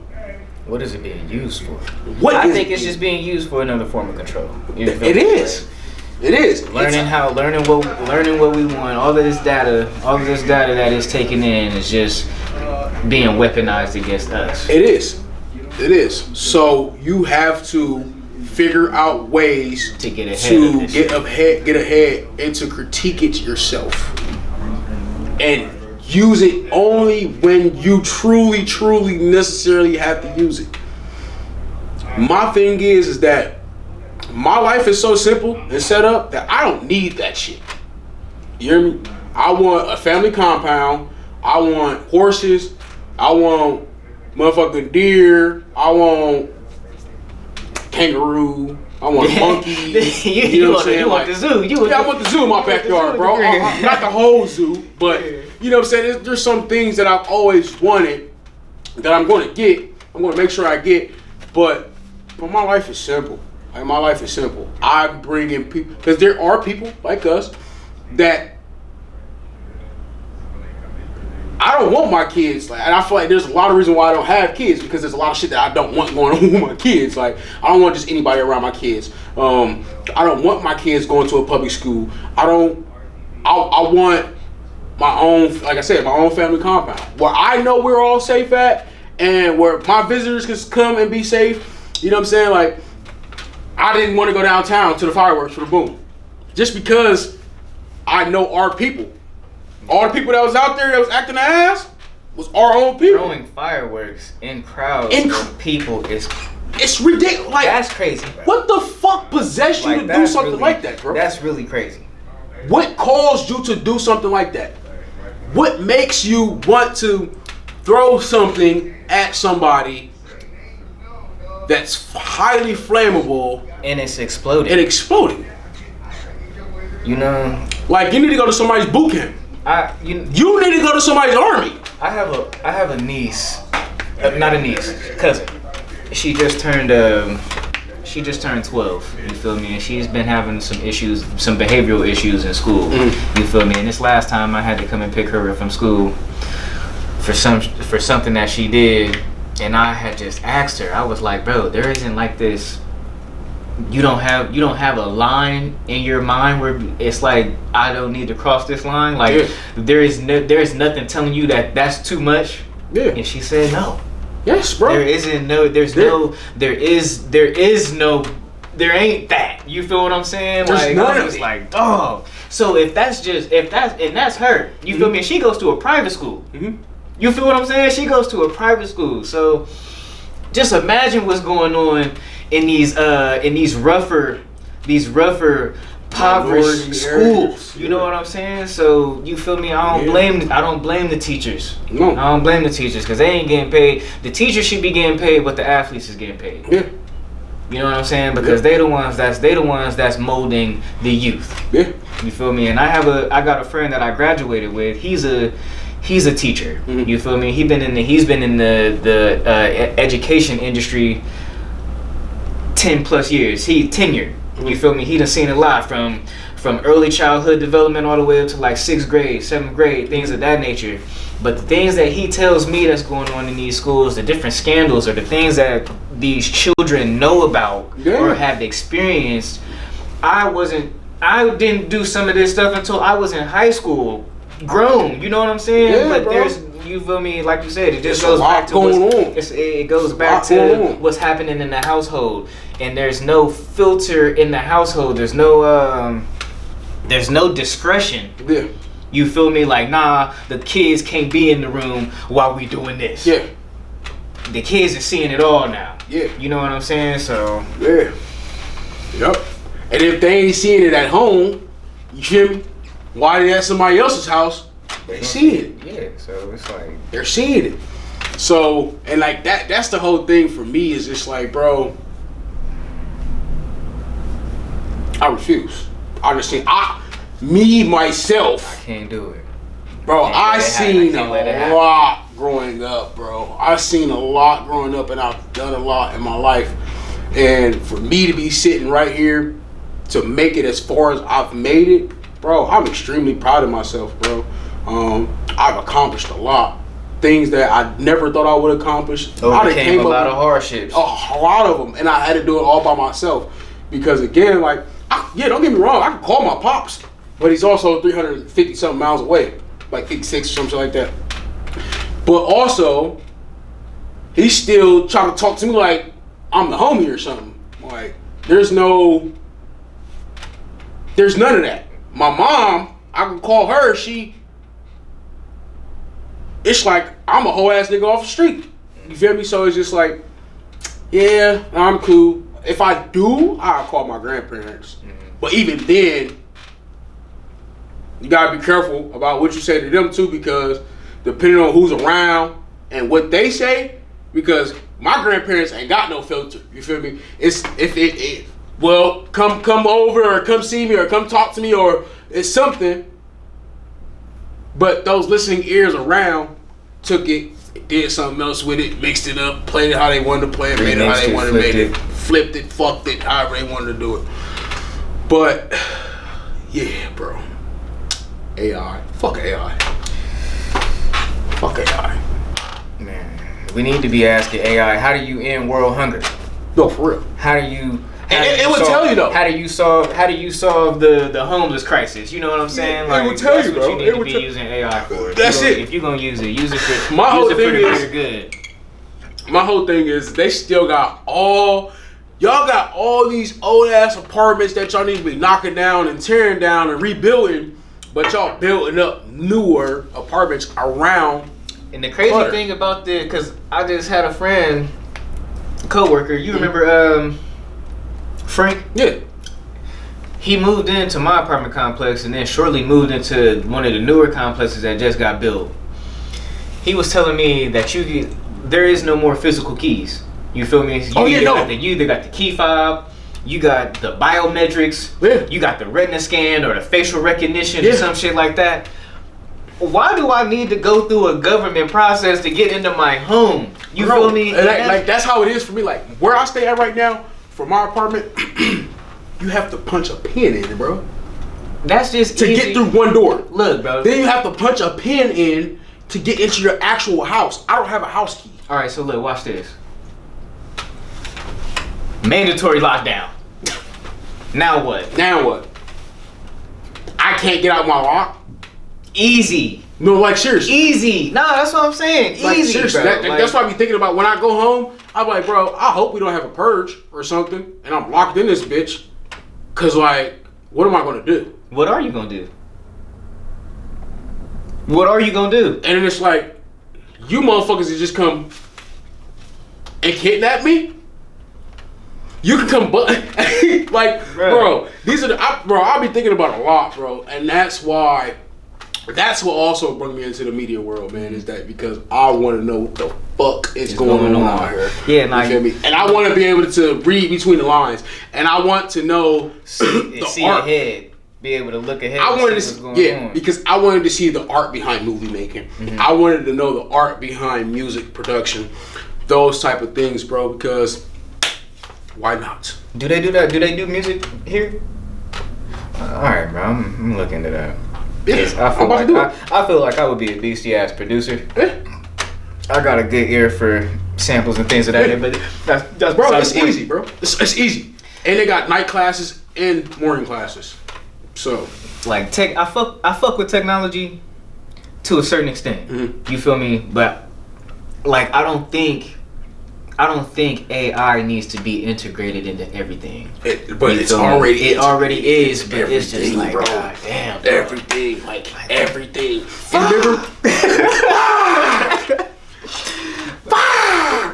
B: What is it being used for?
A: I
B: think it's just being used for another form of control.
A: It is. It is.
B: Learning what we want. All of this data that is taken in is just being weaponized against us.
A: It is. It is. So you have to figure out ways
B: to get ahead
A: and to critique it yourself. And use it only when you truly necessarily have to use it. My thing is that my life is so simple and set up that I don't need that shit. You hear me? I want a family compound. I want horses. I want motherfucking deer. I want kangaroo. I want monkeys. You know what I'm saying?
B: You want the zoo.
A: I want the zoo in my backyard, bro. Not the whole zoo, but you know what I'm saying? There's some things that I've always wanted that I'm going to get. I'm going to make sure I get. But my life is simple. Like, my life is simple. I'm bringing people, because there are people like us that I don't want my kids, like, and I feel like there's a lot of reasons why I don't have kids, because there's a lot of shit that I don't want going on with my kids. Like, I don't want just anybody around my kids. I don't want my kids going to a public school. I want my own, like I said, my own family compound where I know we're all safe at, and where my visitors can come and be safe. You know what I'm saying? Like, I didn't want to go downtown to the fireworks for the boom, just because I know our people. All the people that was out there that was acting the ass was our own people.
B: Throwing fireworks in crowds of people is...
A: It's ridiculous. Like,
B: that's crazy, bro.
A: What the fuck possessed you to do something like that, bro?
B: That's really crazy.
A: What caused you to do something like that? What makes you want to throw something at somebody that's highly flammable
B: and it's exploding? You know,
A: like, you need to go to somebody's boot camp. You need to go to somebody's army. I
B: have a niece, not a niece, cousin. She just turned 12. You feel me? And she's been having some issues, some behavioral issues in school. You feel me? And this last time I had to come and pick her up from school for something that she did, and I had just asked her. I was like, bro, there isn't like this. You don't have a line in your mind where it's like, I don't need to cross this line. Like, there is nothing telling you that that's too much. Yeah. And she said no.
A: Yes, bro.
B: There ain't that. You feel what I'm saying?
A: There's
B: like,
A: none of
B: it's
A: it.
B: like, dog. So if that's her. You feel me? And she goes to a private school. You feel what I'm saying? She goes to a private school. So just imagine what's going on in these rougher, impoverished schools. You know what I'm saying? So you feel me? I don't blame the teachers. No. I don't blame the teachers, because they ain't getting paid. The teachers should be getting paid, but the athletes is getting paid. Yeah. You know what I'm saying? Because they the ones that's molding the youth. Yeah. You feel me? And I got a friend that I graduated with. He's a teacher. You feel me? He's been in the education industry 10 plus years. He tenured. You feel me? He done seen a lot from early childhood development all the way up to like 6th grade, 7th grade, things of that nature. But the things that he tells me that's going on in these schools, the different scandals, or the things that these children know about or have experienced, I didn't do some of this stuff until I was in high school, grown. You know what I'm saying?
A: Yeah,
B: but
A: bro.
B: You feel me? Like you said, it just goes back to what's happening in the household, and there's no filter in the household. There's no discretion. Yeah. You feel me? Like, nah, the kids can't be in the room while we doing this. Yeah. The kids are seeing it all now. Yeah. You know what I'm saying? So.
A: Yeah. Yep. And if they ain't seeing it at home, you feel me? Why they at somebody else's house? They see it.
B: Yeah. So it's like
A: they're seeing it. So, and like that's the whole thing for me, is just like, bro, I refuse. I understand. Myself,
B: I can't do it,
A: bro. I seen a lot growing up, bro. I've seen a lot growing up, and I've done a lot in my life. And for me to be sitting right here to make it as far as I've made it, bro, I'm extremely proud of myself, bro. I've accomplished a lot. Things that I never thought I would accomplish.
B: Overcame a lot of hardships.
A: A lot of them, and I had to do it all by myself. Because again, like, don't get me wrong, I can call my pops, but he's also 350 something miles away, like 56 or something like that. But also, he's still trying to talk to me like I'm the homie or something. Like, there's none of that. My mom, I can call her, it's like I'm a whole ass nigga off the street. You feel me? So it's just like, yeah, I'm cool. If I do, I'll call my grandparents. But even then, you gotta be careful about what you say to them too, because depending on who's around and what they say, because my grandparents ain't got no filter. You feel me? It's if well, come over or come see me or come talk to me or it's something. But those listening ears around took it, did something else with it, mixed it up, played it how they wanted to play it, made it how they wanted to make it, flipped it, fucked it, however they wanted to do it. But yeah, bro. AI. Fuck AI. Fuck AI.
B: Man, we need to be asking AI, how do you end world hunger?
A: No, for real.
B: How do you?
A: It would tell you though.
B: How do you solve the homeless crisis? You know what I'm saying?
A: It would tell you, bro.
B: What you need to be using AI for.
A: That's it.
B: If you're gonna use it for
A: my whole thing is
B: good.
A: My whole thing is they still got all these old ass apartments that y'all need to be knocking down and tearing down and rebuilding, but y'all building up newer apartments around.
B: And the crazy thing about this, because I just had a friend, coworker. You remember Frank?
A: Yeah.
B: He moved into my apartment complex and then shortly moved into one of the newer complexes that just got built. He was telling me that there is no more physical keys. You feel me? You either got the key fob, you got the biometrics, you got the retina scan or the facial recognition or some shit like that. Why do I need to go through a government process to get into my home? You feel me?
A: Like that's how it is for me. Like where I stay at right now, for my apartment, you have to punch a pin in, bro.
B: That's just
A: to get through one door.
B: Look, bro.
A: Then you have to punch a pin in to get into your actual house. I don't have a house key.
B: All right, so look, watch this. Mandatory lockdown. Now what?
A: I can't get out my lock.
B: Easy.
A: No, like seriously.
B: Easy. No, that's what I'm saying.
A: Like,
B: easy,
A: seriously.
B: bro.
A: That's what I be thinking about when I go home. I'm like, bro, I hope we don't have a purge or something, and I'm locked in this bitch. Cause like, what am I gonna do?
B: What are you gonna do? What are you gonna do?
A: And then it's like, you motherfuckers that just come and kidnap me. You can come, like, bro. These are I'll be thinking about a lot, bro, and that's why. That's what also brought me into the media world, man. Is that because I want to know what the fuck is going on out here?
B: Yeah, nah,
A: you feel me? And I want to be able to read between the lines, and I want to know
B: see
A: art.
B: ahead, be able to look ahead.
A: I wanted to see, because I wanted to see the art behind movie making. Mm-hmm. I wanted to know the art behind music production, those type of things, bro. Because why not?
B: Do they do that? Do they do music here? All right, bro. I'm looking into that.
A: Yeah,
B: I feel like I would be a beastie ass producer. I got a good ear for samples and things of that. But that's
A: bro. It's easy, bro. It's easy, and they got night classes and morning classes. So
B: like I fuck with technology to a certain extent. Mm-hmm. You feel me? But like I don't think AI needs to be integrated into everything.
A: It already
B: is, but it's just like, bro, God damn, bro.
A: Everything, like everything. Remember?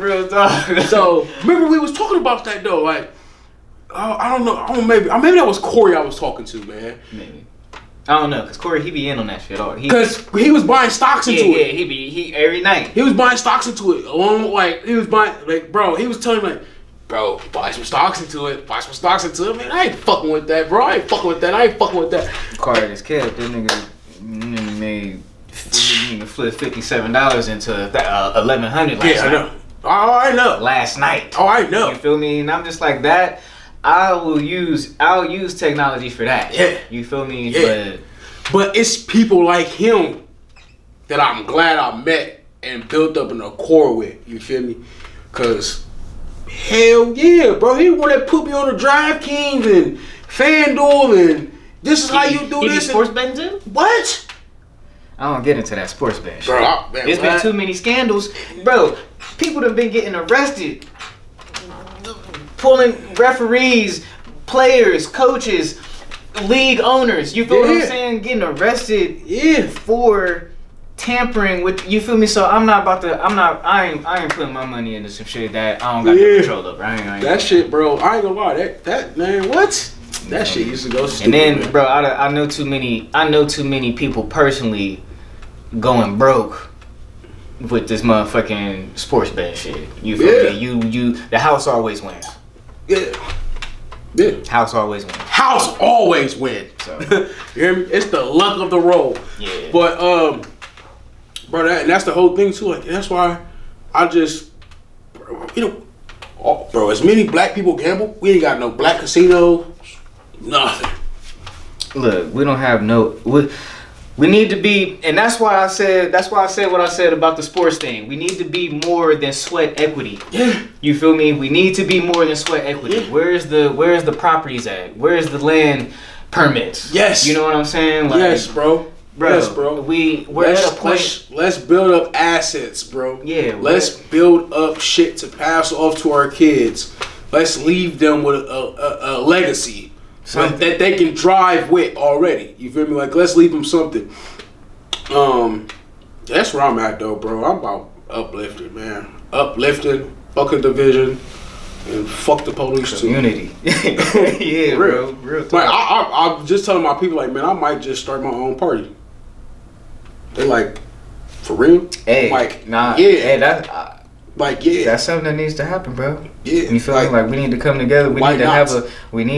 B: Real talk.
A: So remember we was talking about that though, like, I don't know, maybe that was Corey I was talking to, man.
B: Maybe. I don't know, cause Corey he be in on that shit.
A: Cause he was buying stocks into it.
B: Yeah, he every night.
A: He was buying stocks into it. Along like he was buying bro. He was telling me like, bro, buy some stocks into it. Man, I ain't fucking with that, bro. I ain't fucking with that.
B: Corey just kept that nigga made flip $57 into $1,100 last night.
A: I know. Oh, I know.
B: Last night.
A: Oh, I know.
B: You feel me? And I'm just like that. I'll use technology for that.
A: Yeah.
B: You feel me?
A: Yeah. But it's people like him that I'm glad I met and built up an accord with. You feel me? Cause hell yeah, bro. He the one that put me on the DraftKings and FanDuel and this is how you do this.
B: Sports betting too?
A: What?
B: I don't get into that sports betting shit.
A: Bro,
B: there's been too many scandals. Bro, people have been getting arrested. Pulling referees, players, coaches, league owners. You feel what I'm saying? Getting arrested for tampering with, you feel me? So I ain't putting my money into some shit that I don't got no control over.
A: That shit, bro. I ain't gonna lie. That man, what? That shit used to go stupid.
B: And then,
A: man.
B: bro, I know too many people personally going broke with this motherfucking sports betting shit. You feel me? You the house always wins.
A: Yeah. Yeah.
B: House always wins.
A: House always win. So you hear me? It's the luck of the roll.
B: Yeah.
A: But bro, and that's the whole thing too. Like that's why I just, bro, as many black people gamble, we ain't got no black casino, nothing.
B: Look, we don't have no. We need to be, and that's why I said what I said about the sports thing. We need to be more than sweat equity.
A: Yeah.
B: You feel me? We need to be more than sweat equity.
A: Yeah.
B: Where's the properties at? Where's the land permits?
A: Yes.
B: You know what I'm saying? Like,
A: yes, bro. Yes, bro.
B: We're at a point.
A: Let's build up assets, bro.
B: Yeah.
A: Let's build up shit to pass off to our kids. Let's leave them with a legacy. Something that they can drive with already. You feel me? Like, let's leave them something. That's where I'm at, though, bro. I'm about uplifting, man. Uplifting, fuck a division, and fuck the police, too.
B: Community. Yeah,
A: real.
B: Real talk.
A: Like, I'm just telling my people, like, man, I might just start my own party. They like, for real?
B: Hey,
A: like,
B: nah.
A: Yeah.
B: Hey, that's something that needs to happen, bro.
A: Yeah.
B: You feel me? Like we need to come together. We need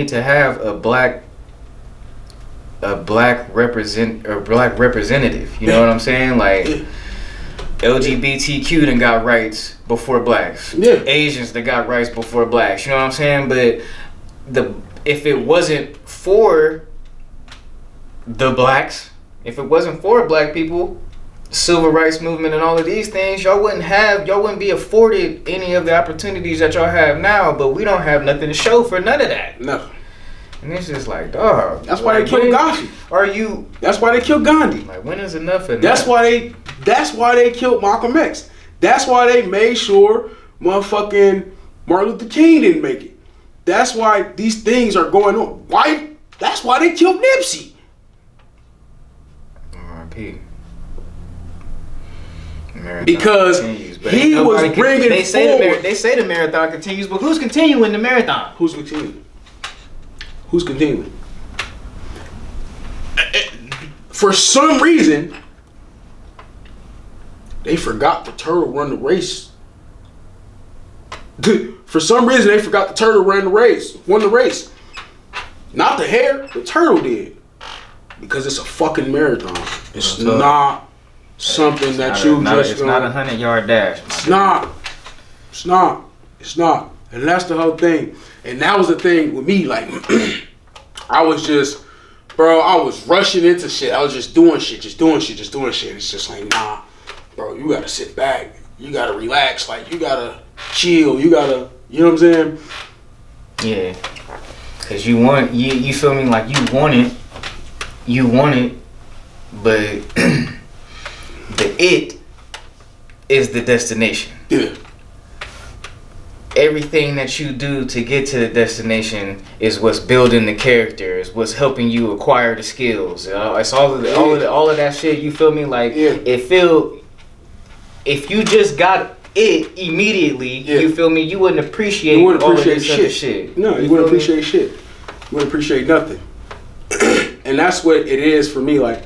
B: to have a black representative. You know what I'm saying? Like LGBTQ done got rights before blacks.
A: Yeah.
B: Asians that got rights before blacks. You know what I'm saying? But if it wasn't for the blacks, if it wasn't for black people, civil rights movement and all of these things, y'all wouldn't be afforded any of the opportunities that y'all have now. But we don't have nothing to show for none of that.
A: No.
B: And it's just like, dog.
A: That's why they killed Gandhi. That's why they killed Gandhi.
B: Like, when is enough enough?
A: That's why they killed Malcolm X. That's why they made sure motherfucking Martin Luther King didn't make it. That's why these things are going on. Why? That's why they killed Nipsey.
B: R.I.P.
A: Because he was bringing forward.
B: They say the marathon continues, but who's continuing the marathon?
A: Who's continuing? Who's continuing? For some reason, they forgot the turtle run the race. For some reason, they forgot the turtle won the race. Not the hare, the turtle did. Because it's a fucking marathon. It's not something that you just...
B: It's not a 100-yard dash.
A: It's not. And that's the whole thing. And that was the thing with me. Like, I was rushing into shit. I was just doing shit. It's just like, nah, bro, you gotta sit back. You gotta relax. Like, you gotta chill. You know what I'm saying?
B: Yeah. Cause you feel me? Like you want it, but the it is the destination.
A: Yeah.
B: Everything that you do to get to the destination is what's building the character, is what's helping you acquire the skills. It's all of that shit. You feel me? Like if you just got it immediately, you feel me? You wouldn't appreciate all of this other shit.
A: No, you wouldn't appreciate shit. You wouldn't appreciate nothing. And that's what it is for me. Like,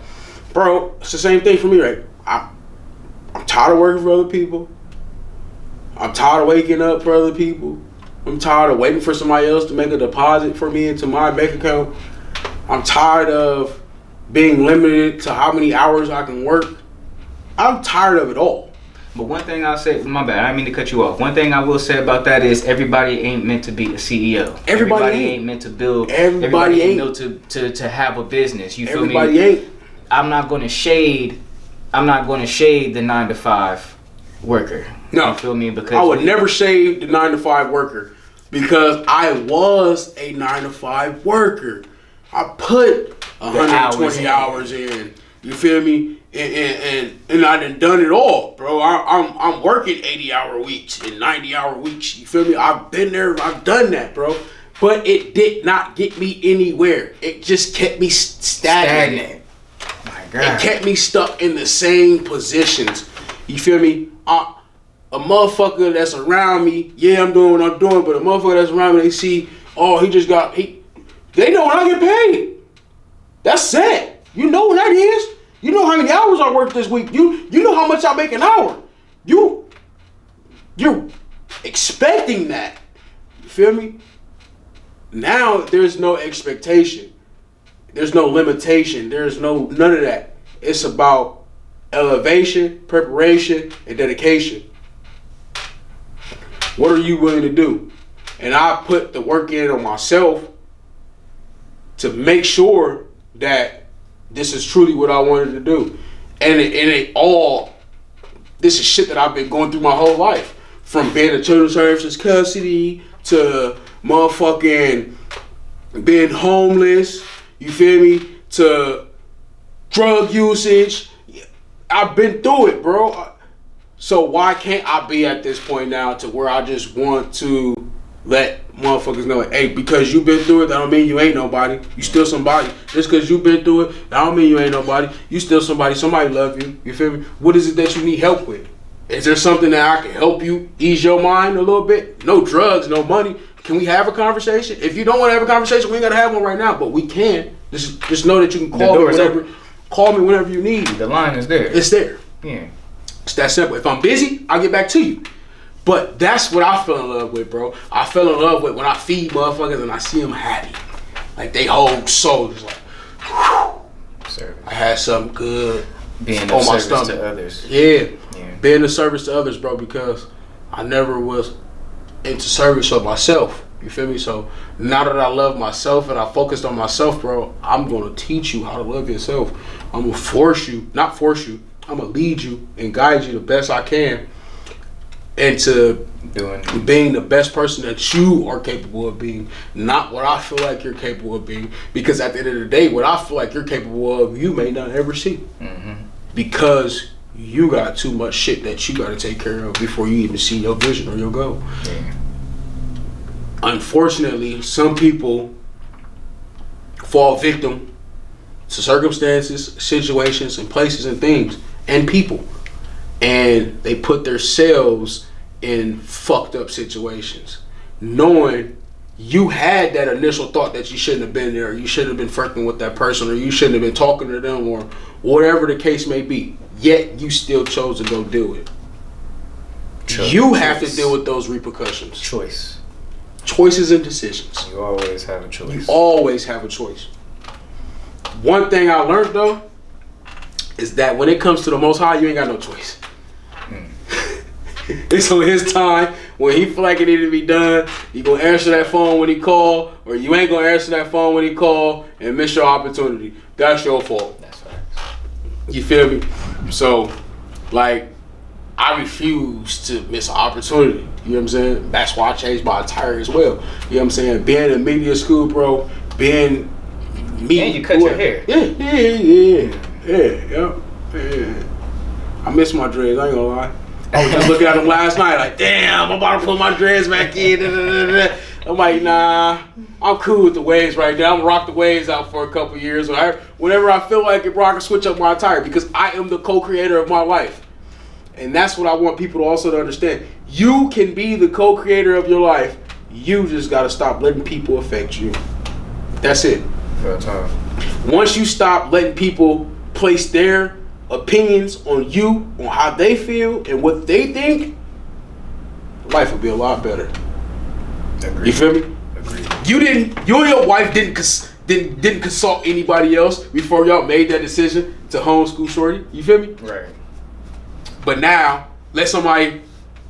A: bro, it's the same thing for me. Right? I'm tired of working for other people. I'm tired of waking up for other people. I'm tired of waiting for somebody else to make a deposit for me into my bank account. I'm tired of being limited to how many hours I can work. I'm tired of it all.
B: But one thing I'll say, my bad, I didn't mean to cut you off. One thing I will say about that is everybody ain't meant to be a CEO. Everybody ain't meant to build. Everybody ain't meant to have a business. You feel me?
A: Everybody ain't.
B: I'm not going to shade the 9-to-5 worker.
A: No,
B: you feel me? Because
A: I would never shade the 9-to-5 worker because I was a 9-to-5 worker. I put 120 hours in. You feel me? And I done it all, bro. I'm working 80-hour weeks and 90-hour weeks. You feel me? I've been there. I've done that, bro. But it did not get me anywhere. It just kept me stagnant.
B: My God.
A: It kept me stuck in the same positions. You feel me? A motherfucker that's around me, I'm doing what I'm doing, but a motherfucker that's around me, they see, they know when I get paid. That's sad. You know what that is. You know how many hours I worked this week. You know how much I make an hour. You're expecting that. You feel me? now there's no expectation. There's no limitation. There's none of that. It's about elevation, preparation, and dedication. What are you willing to do? And I put the work in on myself to make sure that this is truly what I wanted to do. And this is shit that I've been going through my whole life. From being a children's services custody to motherfucking being homeless, you feel me, to drug usage. I've been through it, bro. So why can't I be at this point now to where I just want to let motherfuckers know, hey, because you've been through it, that don't mean you ain't nobody. You still somebody. Just because you've been through it, that don't mean you ain't nobody. You still somebody. Somebody love you. You feel me? What is it that you need help with? Is there something that I can help you ease your mind a little bit? No drugs, no money. Can we have a conversation? If you don't want to have a conversation, we ain't got to have one right now, but we can. Just know that you can call me whenever you need.
B: The line is there.
A: It's there.
B: Yeah.
A: It's that simple. If I'm busy, I'll get back to you. But that's what I fell in love with, bro. I fell in love with when I feed motherfuckers and I see them happy. Like they whole soul is like, whew.
B: Service.
A: I had something good
B: Being
A: on
B: of
A: my
B: service
A: stomach.
B: to others.
A: Yeah. Being of service to others, bro, because I never was into service of myself. You feel me? So now that I love myself and I focused on myself, bro, I'm going to teach you how to love yourself. I'm going to not force you. I'm going to lead you and guide you the best I can into being the best person that you are capable of being, not what I feel like you're capable of being. Because at the end of the day, what I feel like you're capable of, you may not ever see. Mm-hmm. Because you got too much shit that you got to take care of before you even see your vision or your goal. Yeah. Unfortunately, some people fall victim to circumstances, situations, and places and things and people. And they put themselves in fucked up situations. Knowing you had that initial thought that you shouldn't have been there, or you shouldn't have been fucking with that person, or you shouldn't have been talking to them, or whatever the case may be. Yet you still chose to go do it. You have to deal with those repercussions. Choices and decisions.
B: You always have a choice.
A: You always have a choice. One thing I learned though is that when it comes to the Most High, you ain't got no choice. It's on His time. When He feel like it need to be done, you gonna answer that phone when He call, or you ain't gonna answer that phone when He call and miss your opportunity. That's your fault. That's right. You feel me? So, like, I refuse to miss an opportunity. You know what I'm saying? That's why I changed my attire as well. You know what I'm saying? Being in media school, bro. Being me.
B: And you cut your hair.
A: Yeah. I miss my dreads. I ain't gonna lie. I was just looking at them last night, like, damn, I'm about to put my dreads back in. I'm like, nah, I'm cool with the waves right now. I'm gonna rock the waves out for a couple years. Whenever I feel like it, bro, I can switch up my attire because I am the co-creator of my life. And that's what I want people to also to understand. You can be the co-creator of your life. You just gotta stop letting people affect you. That's it.
B: Fair time.
A: Once you stop letting people place their opinions on you, on how they feel and what they think, life will be a lot better.
B: Agreed.
A: You feel me?
B: Agreed.
A: You and your wife didn't consult anybody else before y'all made that decision to homeschool Shorty. You feel me?
B: Right.
A: But now, let somebody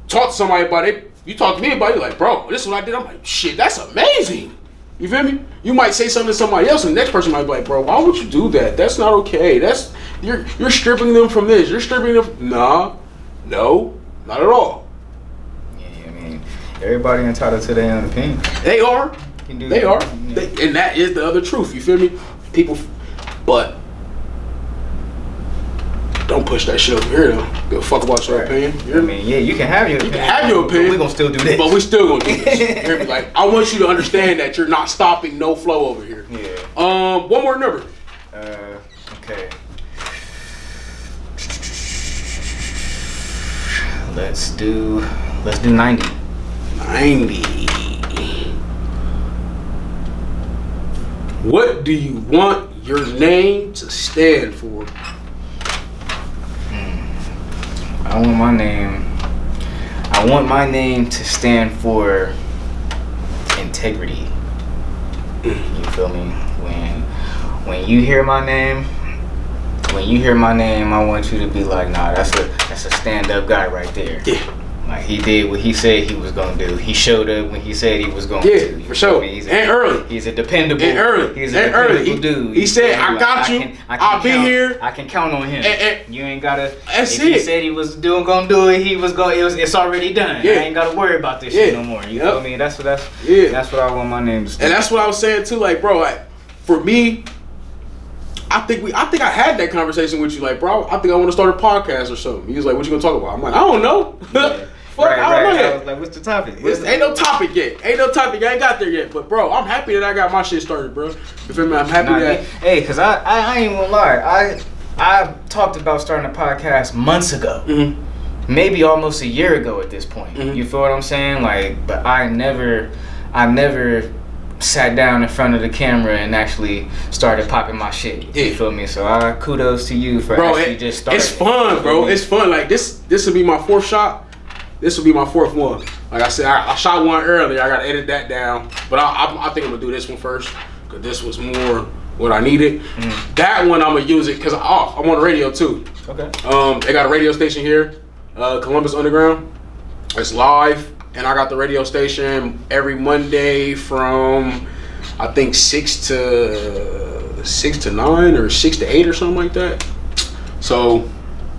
A: talk to somebody about it. You talk to me about it, like, bro, this is what I did. I'm like, shit, that's amazing. You feel me? You might say something to somebody else, and the next person might be like, bro, why would you do that? That's not okay. You're stripping them from this. You're stripping them. No, not at all.
B: Yeah, I mean, everybody entitled to their own opinion.
A: They are. They are.
B: Yeah.
A: And that is the other truth. You feel me? People, but don't push that shit over here, though. Give a fuck about your opinion.
B: I mean, yeah, you can have your opinion.
A: You can have your opinion.
B: But we're going to still do this.
A: But we still going to do this. You hear me? Like, I want you to understand that you're not stopping no flow over here.
B: Yeah.
A: One more number.
B: Okay. Let's do 90.
A: 90. What do you want your name to stand for?
B: I want my name to stand for integrity. You feel me? When you hear my name, I want you to be like, nah, that's a stand-up guy right there.
A: Yeah.
B: Like, he did what he said he was gonna do. He showed up when he said he was going
A: to.
B: Yeah,
A: for sure.
B: Early. He's a dependable.
A: And early.
B: He's a dependable dude.
A: He said, "I got you. I'll be here.
B: I can count on him. You ain't gotta.
A: That's
B: if
A: it.
B: he said he was gonna do it, it's already done.
A: Yeah.
B: I ain't gotta worry about this shit no more. You feel me? That's what I want my name to stand.
A: And that's what I was saying too. Like, bro, like, for me, I think I had that conversation with you. Like, bro, I think I want to start a podcast or something. He was like, "What you gonna talk about?" I'm like, "I don't know."
B: Yeah.
A: Fuck, I don't know yet.
B: I was like, what's the topic?
A: Ain't no topic yet. I ain't got there yet. But bro, I'm happy that I got my shit started, bro. You feel me? I'm happy that.
B: Hey, cause I ain't gonna lie. I talked about starting a podcast months ago.
A: Mm-hmm.
B: Maybe almost a year ago at this point.
A: Mm-hmm.
B: You feel what I'm saying? Like, but I never sat down in front of the camera and actually started popping my shit.
A: Yeah.
B: You feel me? So kudos to you for actually just starting.
A: It's fun, bro. It's fun. Like this will be my fourth shot. This will be my fourth one. Like I said, I shot one earlier. I gotta edit that down. But I think I'm gonna do this one first, cause this was more what I needed. Mm. That one I'm gonna use it cause I'm on the radio too.
B: Okay.
A: They got a radio station here, Columbus Underground. It's live, and I got the radio station every Monday from I think 6 to 9 or 6 to 8 or something like that. So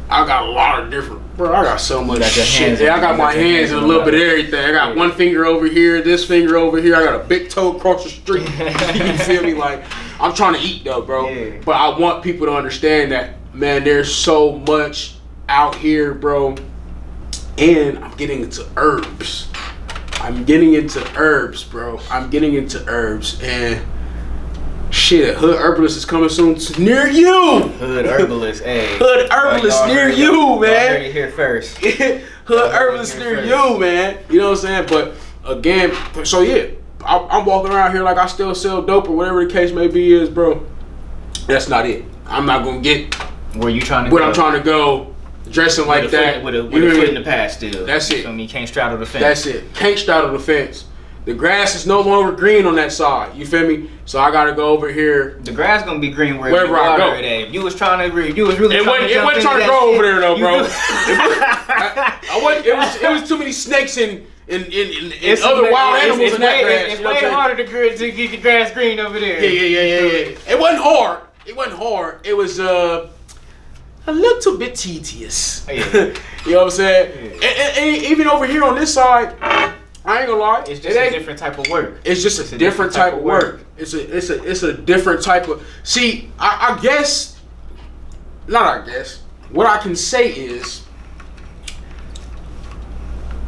A: I got a lot of different. Bro, I got so much shit. Yeah, I got my hands in a little bit of everything. I got one finger over here, this finger over here. I got a big toe across the street. You feel me? Like, I'm trying to eat though, bro. Yeah. But I want people to understand that, man, there's so much out here, bro. And I'm getting into herbs. Bro. I'm getting into herbs. And shit, Hood Herbalist is coming soon near you.
B: Hood Herbalist, hey.
A: Hood Herbalist near you, man.
B: You heard it here first.
A: Hood Herbalist near you, man. You know what I'm saying? But again, so yeah, I'm walking around here like I still sell dope or whatever the case may be is, bro. That's not it. I'm not gonna get
B: where you trying to
A: where
B: go.
A: I'm trying to go, dressing like that.
B: With a foot in the past still.
A: That's it.
B: I mean, you can't straddle the fence.
A: That's it. Can't straddle the fence. The grass is no longer green on that side. You feel me? So I gotta go over here.
B: The grass gonna be green wherever
A: I go.
B: If you was trying to, you was really.
A: It wasn't trying to grow over there though, bro. It was too many snakes and other wild animals in that grass.
B: It's way harder to get the grass green over there.
A: Yeah. It wasn't hard. It was a little bit tedious.
B: Yeah.
A: You know what I'm saying? Yeah. And even over here on this side, I ain't gonna lie.
B: It's just a different type of work.
A: It's just a different type of work. It's a different type of. See, I guess. Not I guess. What I can say is,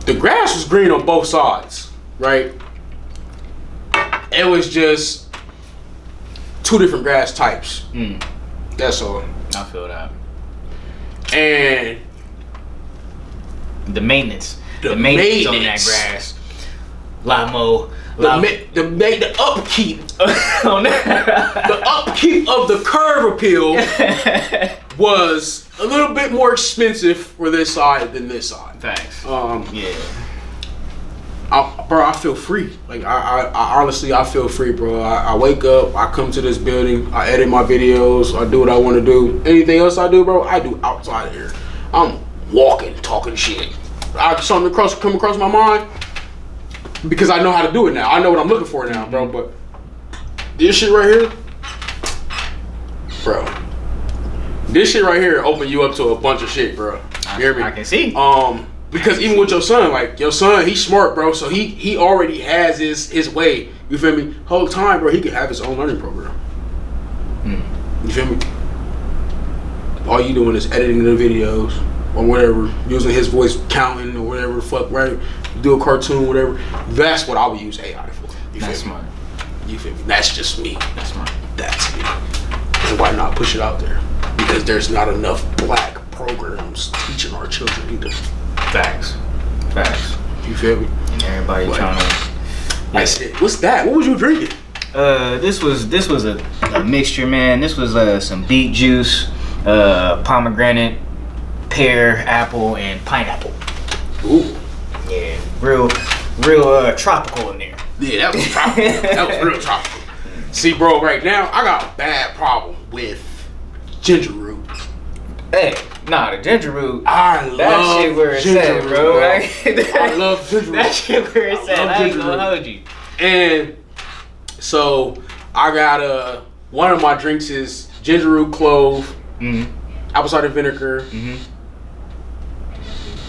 A: the grass was green on both sides, right? It was just two different grass types. That's all.
B: I feel that.
A: And
B: the maintenance on that grass. The
A: upkeep the upkeep of the curb appeal was a little bit more expensive for this side than this side.
B: Thanks.
A: Yeah. I feel free. Like I honestly, I feel free, bro. I wake up, I come to this building, I edit my videos, I do what I want to do. Anything else I do, bro, I do outside of here. I'm walking, talking shit. Something come across my mind. Because I know how to do it now. I know what I'm looking for now, bro. But this shit right here, bro. This shit right here open you up to a bunch of shit, bro. You hear me?
B: I can see.
A: Because even with your son, like your son, he's smart, bro. So he already has his way. You feel me? Whole time, bro, he can have his own learning program. You feel me? All you doing is editing the videos or whatever, using his voice, counting or whatever the fuck, right? Do a cartoon, whatever. That's what I would use AI for.
B: That's smart.
A: You feel me? That's just me.
B: That's smart.
A: That's me. So why not push it out there? Because there's not enough black programs teaching our children either.
B: Facts.
A: You feel me?
B: And everybody trying to.
A: I said, what's that? What was you drinking?
B: This was a mixture, man. This was some beet juice, pomegranate, pear, apple, and pineapple.
A: Ooh.
B: Yeah, real tropical in there.
A: Yeah, that was tropical. That was real tropical. See, bro, right now I got a bad problem with ginger root.
B: Hey, nah, the ginger root.
A: I love
B: that shit where it's at, bro.
A: I love ginger root.
B: That shit where it's at. I ain't gonna hold you.
A: And so I got one of my drinks is ginger root, clove, apple cider vinegar,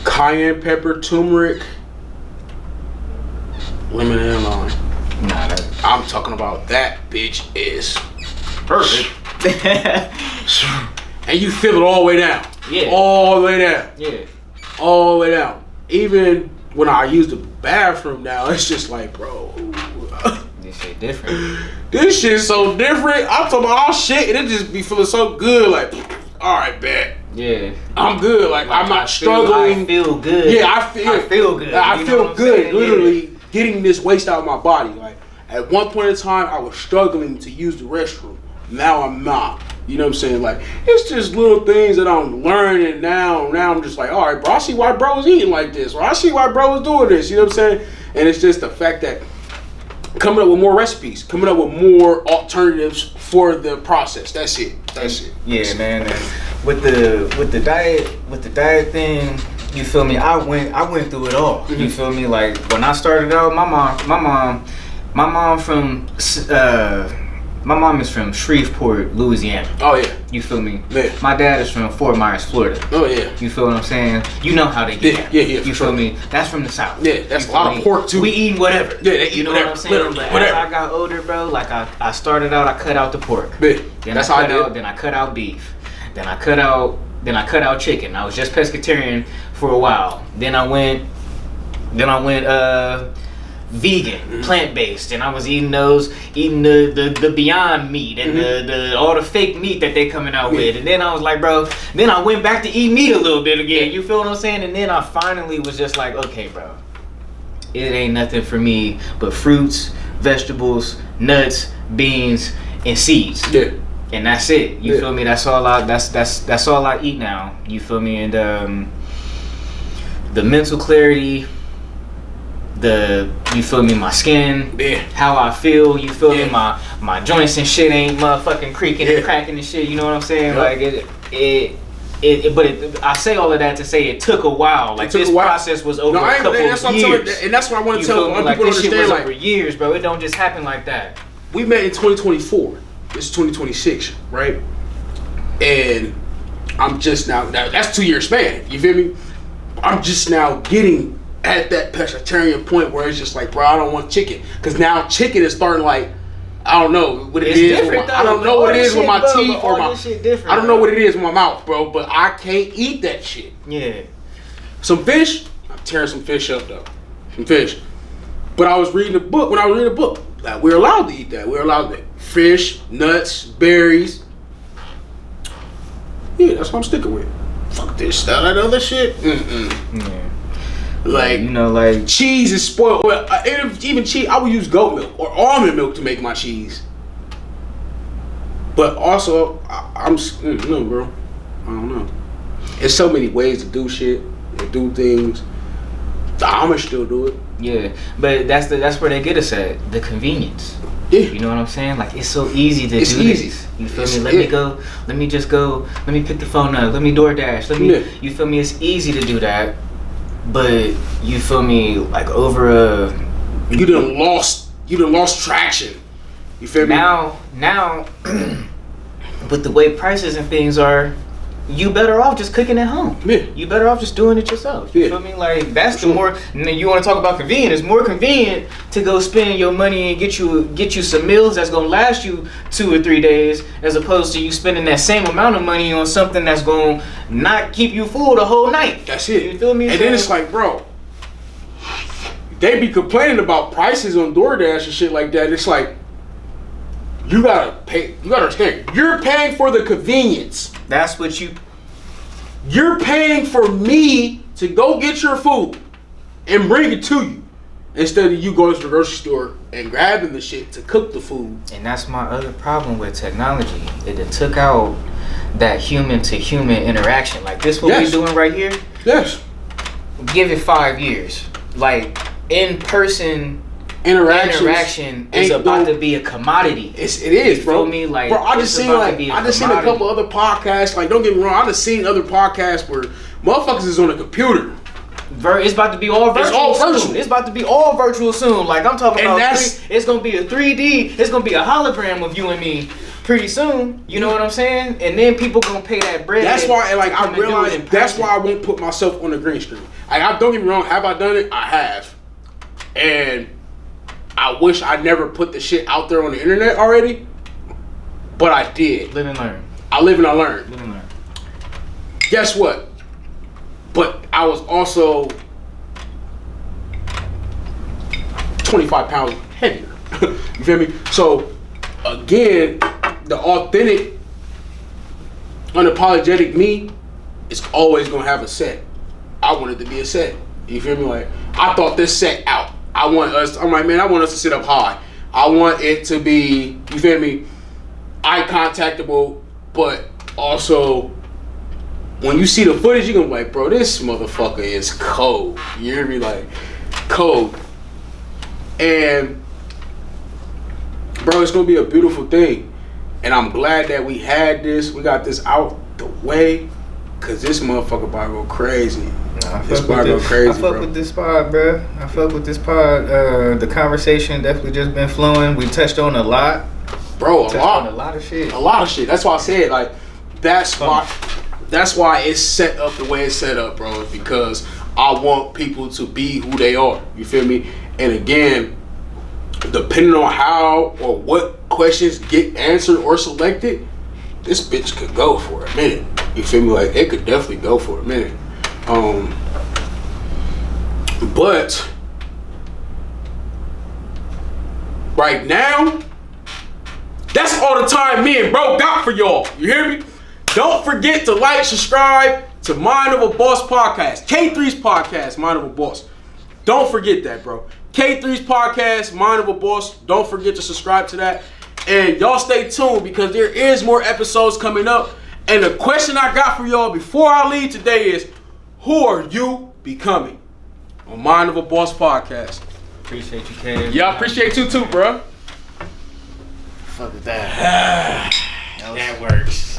A: cayenne pepper, turmeric, lemon and lime.
B: Nah,
A: I'm talking about that bitch is perfect. And you feel it all the way down.
B: Yeah.
A: All the way down.
B: Yeah.
A: All the way down. Even when I use the bathroom now, it's just like, bro.
B: This shit different.
A: This shit's so different. I'm talking about all shit and it just be feeling so good. Like, all right, bet.
B: Yeah.
A: I'm good. Like I'm not struggling.
B: I feel good.
A: Yeah, I feel
B: good.
A: I feel good. Literally getting this waste out of my body. Like at one point in time, I was struggling to use the restroom. Now I'm not. You know what I'm saying? Like, it's just little things that I'm learning now. Now I'm just like, all right, bro, I see why bro was eating like this. Or I see why bro was doing this. You know what I'm saying? And it's just the fact that coming up with more recipes, coming up with more alternatives for the process. That's it. That's it.
B: Yeah, man. And with the diet thing, you feel me? I went through it all. You feel me? Like when I started out, my mom is from Shreveport, Louisiana.
A: Oh yeah.
B: You feel me?
A: Yeah.
B: My dad is from Fort Myers, Florida.
A: Oh yeah.
B: You feel what I'm saying? You know how they get down.
A: Yeah.
B: You feel me? That's from the South.
A: Yeah, that's a lot of pork too.
B: We eating whatever.
A: Yeah, they eat
B: you know
A: whatever.
B: what I'm saying?
A: Literally,
B: But
A: whatever.
B: as I got older, bro, like I started out, I cut out the pork.
A: Yeah.
B: Then
A: That's
B: I
A: how I
B: cut
A: did.
B: out. Then I cut out beef. Then I cut out chicken. I was just pescatarian for a while. Then I went vegan, plant-based, and I was eating the Beyond Meat and the all the fake meat that they coming out with. And then I was like, bro, then I went back to eat meat a little bit again. You feel what I'm saying? And then I finally was just like, okay, bro, it ain't nothing for me but fruits, vegetables, nuts, beans, and seeds.
A: Yeah.
B: And that's it. You feel me? That's all I eat now. You feel me? And the mental clarity, you feel me, my skin, how I feel, you feel me, my joints and shit ain't motherfucking creaking and cracking and shit, you know what I'm saying? Like I say all of that to say it took a while. Like this process was over a couple of years.
A: And that's what I want to tell
B: like,
A: people to
B: this shit
A: understand.
B: was
A: Like
B: over years, bro. It don't just happen like that.
A: We met in 2024. It's 2026, right? And I'm just now that's 2 year span. You feel me? I'm just now getting at that pescatarian point where it's just like, bro, I don't want chicken, because now chicken is starting like, I don't know what it is. I don't know what it is with my teeth or my. I don't know what it is with my mouth, bro. But I can't eat that shit.
B: Yeah.
A: Some fish. I'm tearing some fish up though. Some fish. But I was reading a book. When I was reading a book, like, we're allowed to eat that. We're allowed to fish, nuts, berries. Yeah, that's what I'm sticking with. Fuck this, that other shit.
B: Yeah.
A: Like,
B: you know, like
A: cheese is spoiled. Well, even cheese, I would use goat milk or almond milk to make my cheese. But also, no, bro. I don't know. There's so many ways to do shit, to do things. The Amish still do it.
B: Yeah, but that's where they get us at, the convenience.
A: Yeah.
B: You know what I'm saying? Like, it's so easy to do this. You feel me? Let me pick the phone up, let me DoorDash, you feel me? It's easy to do that, but you feel me, like over
A: you done lost traction. You feel me?
B: Now with the way prices and things are, you better off just cooking at home.
A: Yeah.
B: You better off just doing it yourself. You feel me? Like, that's the more. You want to talk about convenient? It's more convenient to go spend your money and get you some meals that's gonna last you 2 or 3 days, as opposed to you spending that same amount of money on something that's gonna not keep you full the whole night.
A: That's it.
B: You feel me?
A: And then it's like, bro, they be complaining about prices on DoorDash and shit like that. It's like, you gotta pay. You gotta understand. You're paying for the convenience.
B: That's what
A: You're paying for me to go get your food and bring it to you, instead of you going to the grocery store and grabbing the shit to cook the food.
B: And that's my other problem with technology. It took out that human to human interaction. Like this, what we're doing right here.
A: Yes.
B: Give it 5 years. Like, in person interaction is about to be a commodity.
A: It is, bro.
B: You feel me? Like,
A: bro, I just seen a couple other podcasts. Like, don't get me wrong, I just seen other podcasts where motherfuckers is on a computer.
B: It's about to be all virtual.
A: It's all virtual.
B: Soon. It's about to be all virtual soon. Like, I'm talking
A: And
B: about it's gonna be a 3D. It's gonna be a hologram of you and me pretty soon. You know what I'm saying? And then people gonna pay that bread.
A: That's why, like, I realized that's why I won't put myself on the green screen. Like, don't get me wrong, have I done it? I have. And I wish I never put the shit out there on the internet already. But I did.
B: Live and learn.
A: I live and I learn.
B: Live and learn.
A: Guess what? But I was also 25 pounds heavier. You feel me? So, again, the authentic, unapologetic me is always going to have a set. I want it to be a set. You feel me? Like, I thought this set out. I'm like, man, I want us to sit up high. I want it to be, you feel me, eye contactable, but also, when you see the footage, you're gonna be like, bro, this motherfucker is cold. You hear me? Like, cold. And, bro, it's gonna be a beautiful thing. And I'm glad that we had this. We got this out the way. Cause this motherfucker about to go crazy.
B: I fuck with this pod, bro. I fuck with this pod. The conversation definitely just been flowing. We touched on a lot.
A: Bro, a
B: lot of shit.
A: A lot of shit. That's why I said, like, that's why it's set up the way it's set up, bro. Is because I want people to be who they are. You feel me? And again, depending on how or what questions get answered or selected, this bitch could go for a minute. You feel me? Like, it could definitely go for a minute. But right now, that's all the time me and bro got for y'all. You hear me? Don't forget to like, subscribe to Mind of a Boss podcast. K3's podcast, Mind of a Boss. Don't forget that, bro. K3's podcast, Mind of a Boss. Don't forget to subscribe to that. And y'all stay tuned because there is more episodes coming up. And the question I got for y'all before I leave today is, who are you becoming? On Mind of a Boss podcast.
B: Appreciate you, Kev.
A: Yeah, I appreciate you too, bro.
B: Fuck with that. That works.